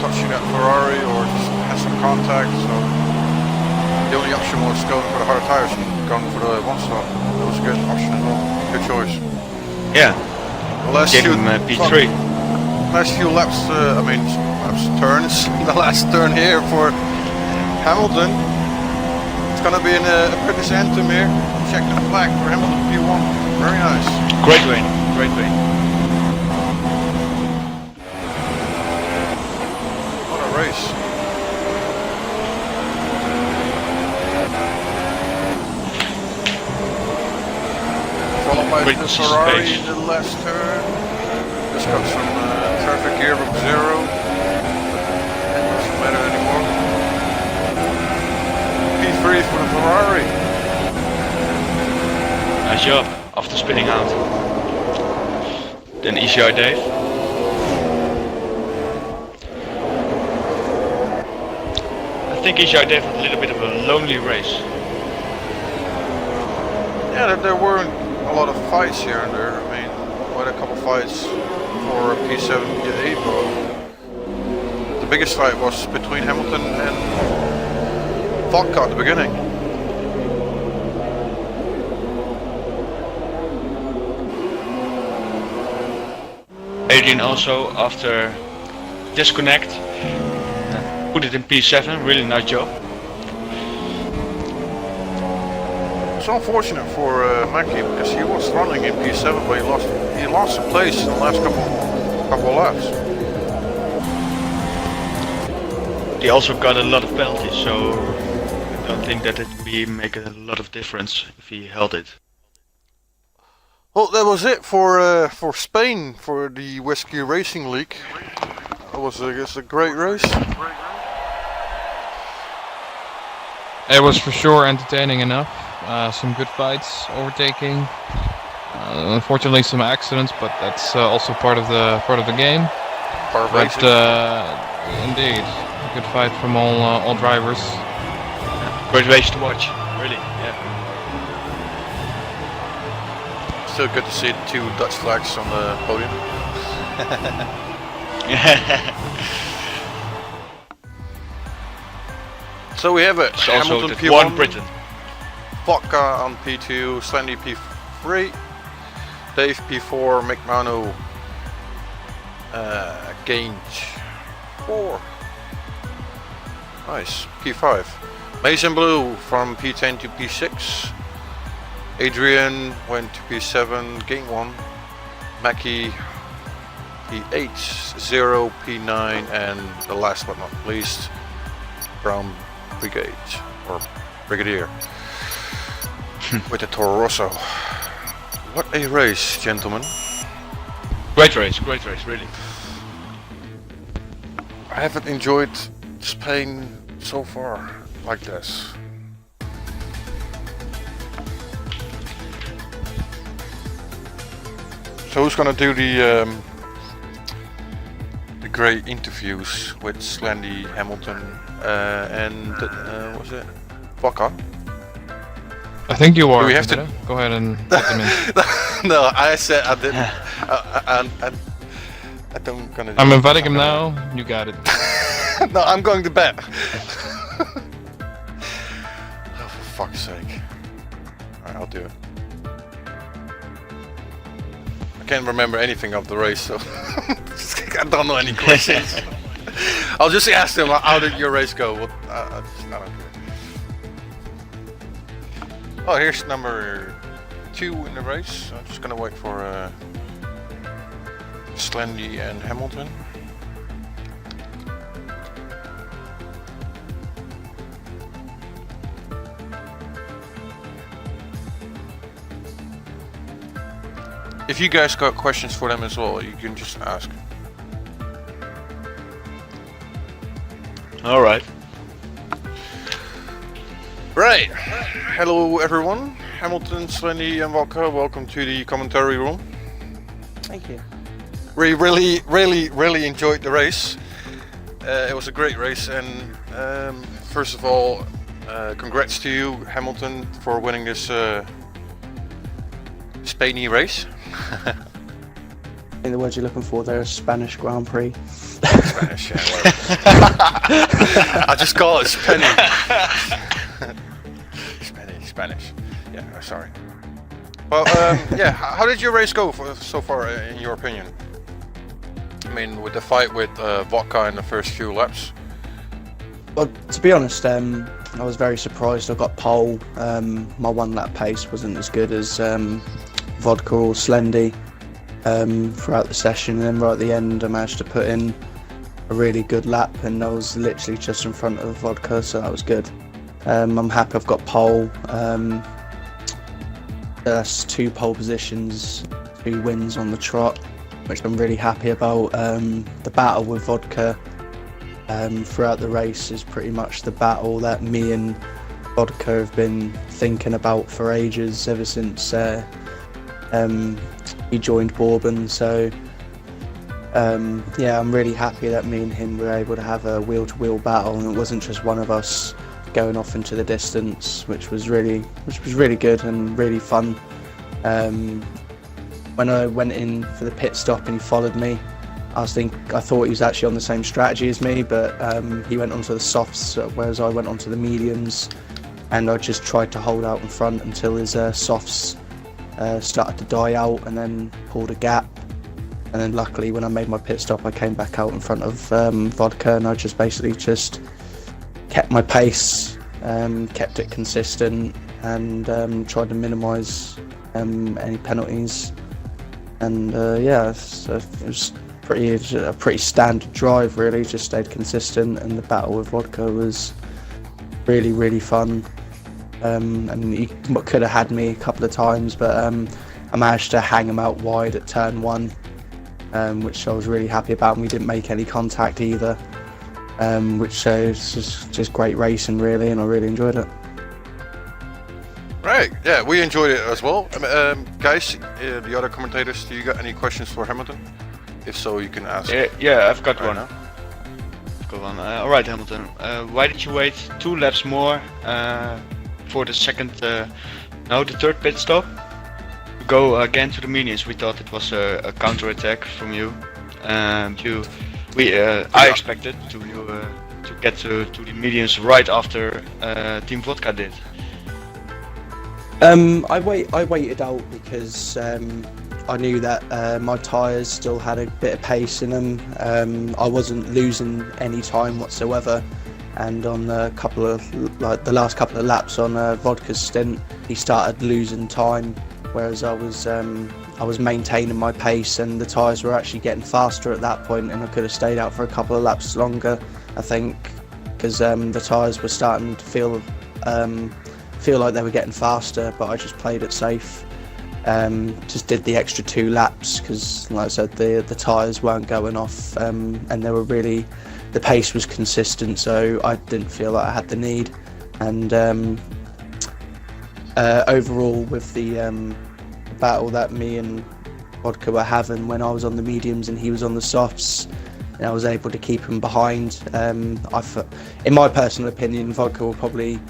touching that Ferrari or just had some contact. So the only option was going for the harder tires and going for the one stop. That was a good option as well. Good choice. Yeah. The last Gave few him P3. last few laps, turns. The last turn here for Hamilton. It's gonna be in a British anthem here. Check the flag for Hamilton P1. Very nice. Great win. Great win. What a race. Followed by Great the Ferrari pace. in the last turn. Just got some traffic here from 0. Doesn't matter anymore. P3 for the Ferrari. Nice job after spinning out. Then ECI Dave. I think ECI Dave had a little bit of a lonely race. Yeah, there weren't a lot of fights here and there. I mean, quite a couple fights for P7, P8, but the biggest fight was between Hamilton and Vodka at the beginning. Adrian also, after disconnect, put it in P7, really nice job. It's unfortunate for Mackie because he was running in P7, but he lost a place in the last couple of laps. He also got a lot of penalties, so I don't think that it would make a lot of difference if he held it. Well, that was it for Spain, for the Whisky Racing League. It was a great race. It was for sure entertaining enough. Some good fights, overtaking. Unfortunately, some accidents, but that's also part of the game. Part of But racing. indeed, a good fight from all drivers. Great race to watch, really. Yeah. Still good to see the 2 Dutch flags on the podium. So we have it. It's also Hamilton the P1, one Britain. Vodka on P2, Slendy P3, Dave P4, McMahon gained 4. Nice. P5. Mason Blue from P10 to P6. Adrian went to P7, gained 1. Mackie P8, 0, P9, and the last but not least, Brown Brigade, or Brigadier, with the Toro Rosso. What a race, gentlemen. Great race, really. I haven't enjoyed Spain so far like this. So who's gonna do the great interviews with Slendy, Hamilton, and what was it? Vodka? I think you are. Do we have to- Vendetta. Go ahead and put them in. No, I said I didn't. I don't gonna. Do I'm it. inviting him now. You got it. No, I'm going to bed. Oh, for fuck's sake! Alright, I'll do it. I can't remember anything of the race, so I don't know any questions. I'll just ask them, how did your race go? What, I don't care. Oh, here's number 2 in the race. I'm just gonna wait for Slendy and Hamilton. If you guys got questions for them as well, you can just ask. All right. Right. Hello everyone. Hamilton, Slendy and Vodka, welcome to the commentary room. Thank you. We really enjoyed the race. It was a great race, and first of all, congrats to you, Hamilton, for winning this Spainy race. I think the word you're looking for there is Spanish Grand Prix. Spanish, yeah, whatever. I just call it Spanish. Spanish. Yeah, sorry. Well, yeah. How did your race go so far, in your opinion? I mean, with the fight with Vodka in the first few laps. Well, to be honest, I was very surprised. I got pole. My 1 lap pace wasn't as good as Vodka or Slendy throughout the session, and then right at the end I managed to put in a really good lap, and I was literally just in front of Vodka, so that was good. I'm happy I've got pole. That's 2 pole positions, 2 wins on the trot, which I'm really happy about. The battle with Vodka throughout the race is pretty much the battle that me and Vodka have been thinking about for ages, ever since he joined Bourban. So yeah, I'm really happy that me and him were able to have a wheel-to-wheel battle, and it wasn't just one of us going off into the distance, which was really good and really fun. When I went in for the pit stop and he followed me, I thought he was actually on the same strategy as me, but he went onto the softs, whereas I went onto the mediums, and I just tried to hold out in front until his softs started to die out, and then pulled a gap. And then luckily, when I made my pit stop, I came back out in front of Vodka, and I just basically kept my pace, kept it consistent, and tried to minimise any penalties. And yeah, so it was a pretty standard drive, really. Just stayed consistent, and the battle with Vodka was really fun. And he could have had me a couple of times, but I managed to hang him out wide at turn 1, which I was really happy about, and we didn't make any contact either, which shows just great racing really, and I really enjoyed it. Right, yeah, we enjoyed it as well. Guys, the other commentators, do you got any questions for Hamilton? If so, you can ask. Yeah, I've got right one. now. Go on. All right, Hamilton. Why did you wait 2 laps more for the third pit stop? Go again to the mediums. We thought it was a counter attack from you. I expected to get to the mediums right after Team Vodka did. I waited out because I knew that my tyres still had a bit of pace in them. I wasn't losing any time whatsoever, and on the last couple of laps on Vodka's stint, he started losing time, whereas I was maintaining my pace, and the tyres were actually getting faster at that point, and I could have stayed out for a couple of laps longer, I think, because the tyres were starting to feel like they were getting faster, but I just played it safe. Just did the extra 2 laps because, like I said, the tyres weren't going off, and the pace was consistent, so I didn't feel like I had the need. And overall, with the battle that me and Vodka were having when I was on the mediums and he was on the softs, and I was able to keep him behind. In my personal opinion, Vodka will probably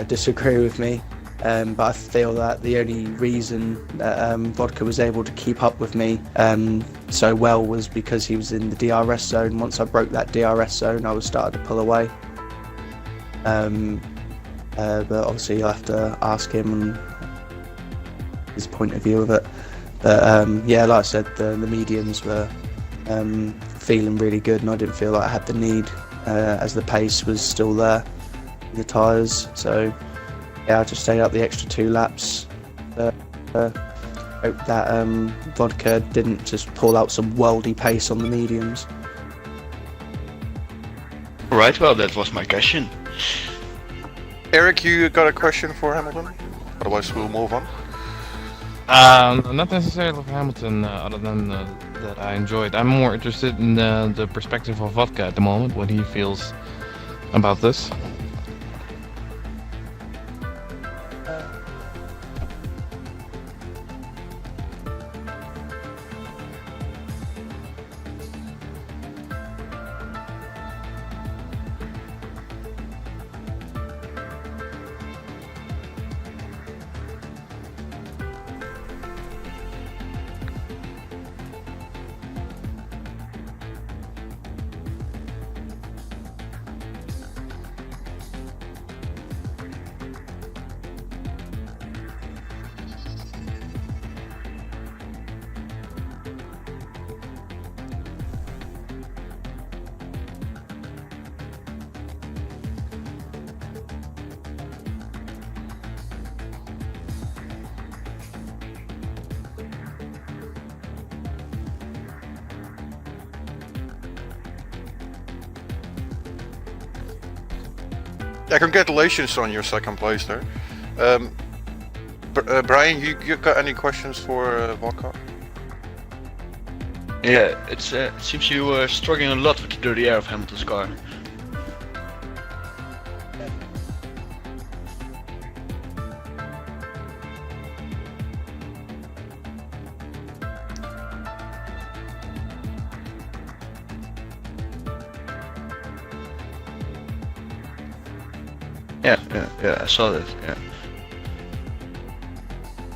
disagree with me, but I feel that the only reason that Vodka was able to keep up with me so well was because he was in the DRS zone. Once I broke that DRS zone, I was starting to pull away. But obviously you'll have to ask him and his point of view of it. But yeah, like I said, the mediums were feeling really good, and I didn't feel like I had the need as the pace was still there. The tyres, so yeah, I just stayed out the extra 2 laps. Hope that Vodka didn't just pull out some worldy pace on the mediums. Right, well, that was my question. Eric, you got a question for Hamilton? Otherwise, we'll move on. Not necessarily for Hamilton, other than that I enjoyed. I'm more interested in the perspective of Vodka at the moment, what he feels about this. Yeah, congratulations on your 2nd place there. Brian, you got any questions for Vodka? Yeah, it seems you were struggling a lot with the dirty air of Hamilton's car. Yeah, I saw that, yeah.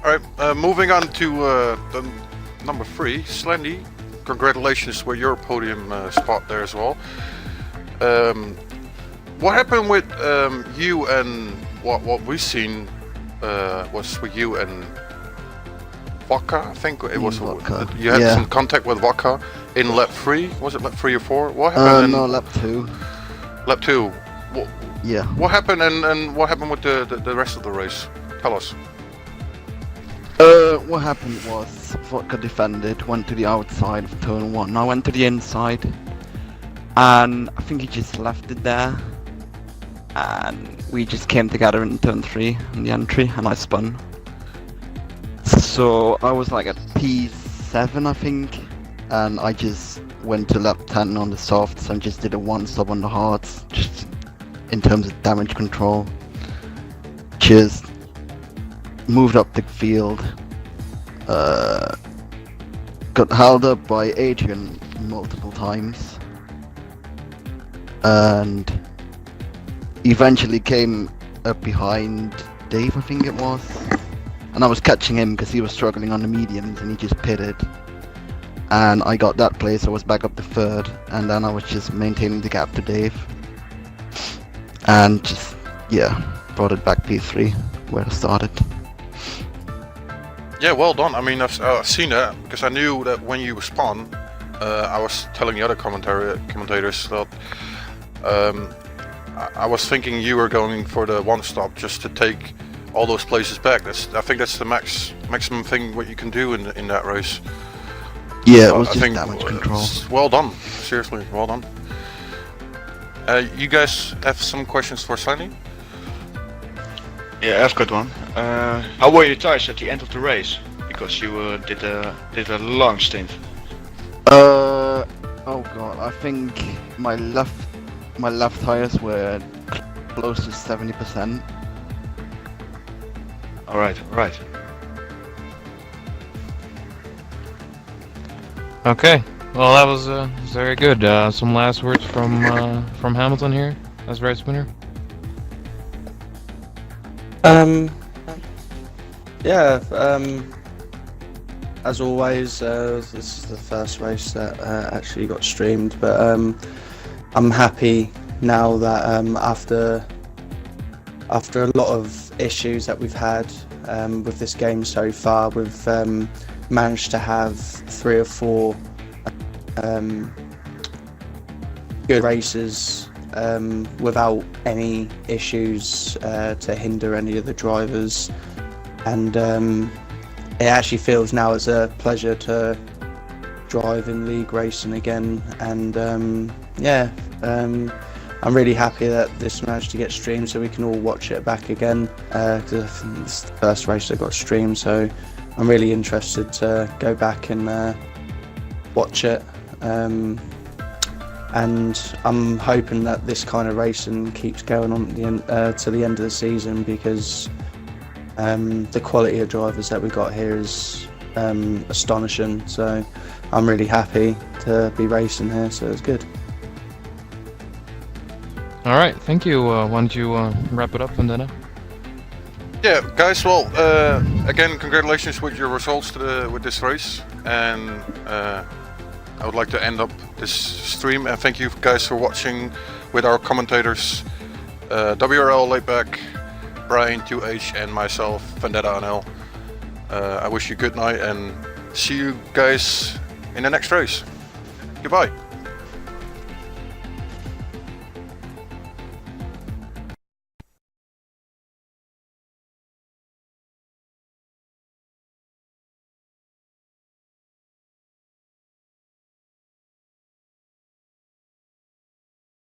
Alright, moving on to the number 3, Slendy. Congratulations with your podium spot there as well. What happened with you and what we've seen was with you and Vodka? I think it was. Vodka. You had some contact with Vodka in lap 3. Was it lap 3 or 4? What happened? No, lap 2. Lap 2. Yeah. What happened and what happened with the rest of the race? Tell us. What happened was Vodka defended, went to the outside of turn 1. I went to the inside, and I think he just left it there. And we just came together in turn 3 in the entry, and I spun. So I was like at P7, I think, and I just went to lap 10 on the softs and just did a 1-stop on the hards, just in terms of damage control. Just moved up the field, got held up by Adrian multiple times, and eventually came up behind Dave, I think it was, and I was catching him because he was struggling on the mediums and he just pitted, and I got that place. I was back up to 3rd, and then I was just maintaining the gap to Dave, and just, yeah, brought it back P3 where I started. Yeah, well done. I mean, I've seen that because I knew that when you spawn, I was telling the other commentators that I was thinking you were going for the 1-stop just to take all those places back. I think that's the maximum thing what you can do in that race. Yeah, So it was I just think damage control. Well done, seriously, well done. You guys have some questions for Sunny? Yeah, I've got one. How were your tires at the end of the race? Because you did a long stint. Oh god, I think my left tires were close to 70%. Alright. Okay, well that was very good. Some last words from Hamilton here as race winner. Yeah, as always, this is the first race that actually got streamed, but I'm happy now that after a lot of issues that we've had with this game so far, we've managed to have 3 or 4 good races without any issues to hinder any of the drivers, and it actually feels now it's a pleasure to drive in league racing again, and I'm really happy that this managed to get streamed so we can all watch it back again, because I think it's the first race that got streamed, so I'm really interested to go back and watch it, and I'm hoping that this kind of racing keeps going on to the end of the season, because the quality of drivers that we got here is astonishing, so I'm really happy to be racing here, so it's good. Alright, thank you. Why don't you wrap it up, Vendetta? Yeah, guys. Well, again, congratulations with your results with this race, and I would like to end up this stream. And thank you guys for watching with our commentators, WRL Laidback, Brian 2H, and myself, Vendetta NL. I wish you good night and see you guys in the next race. Goodbye.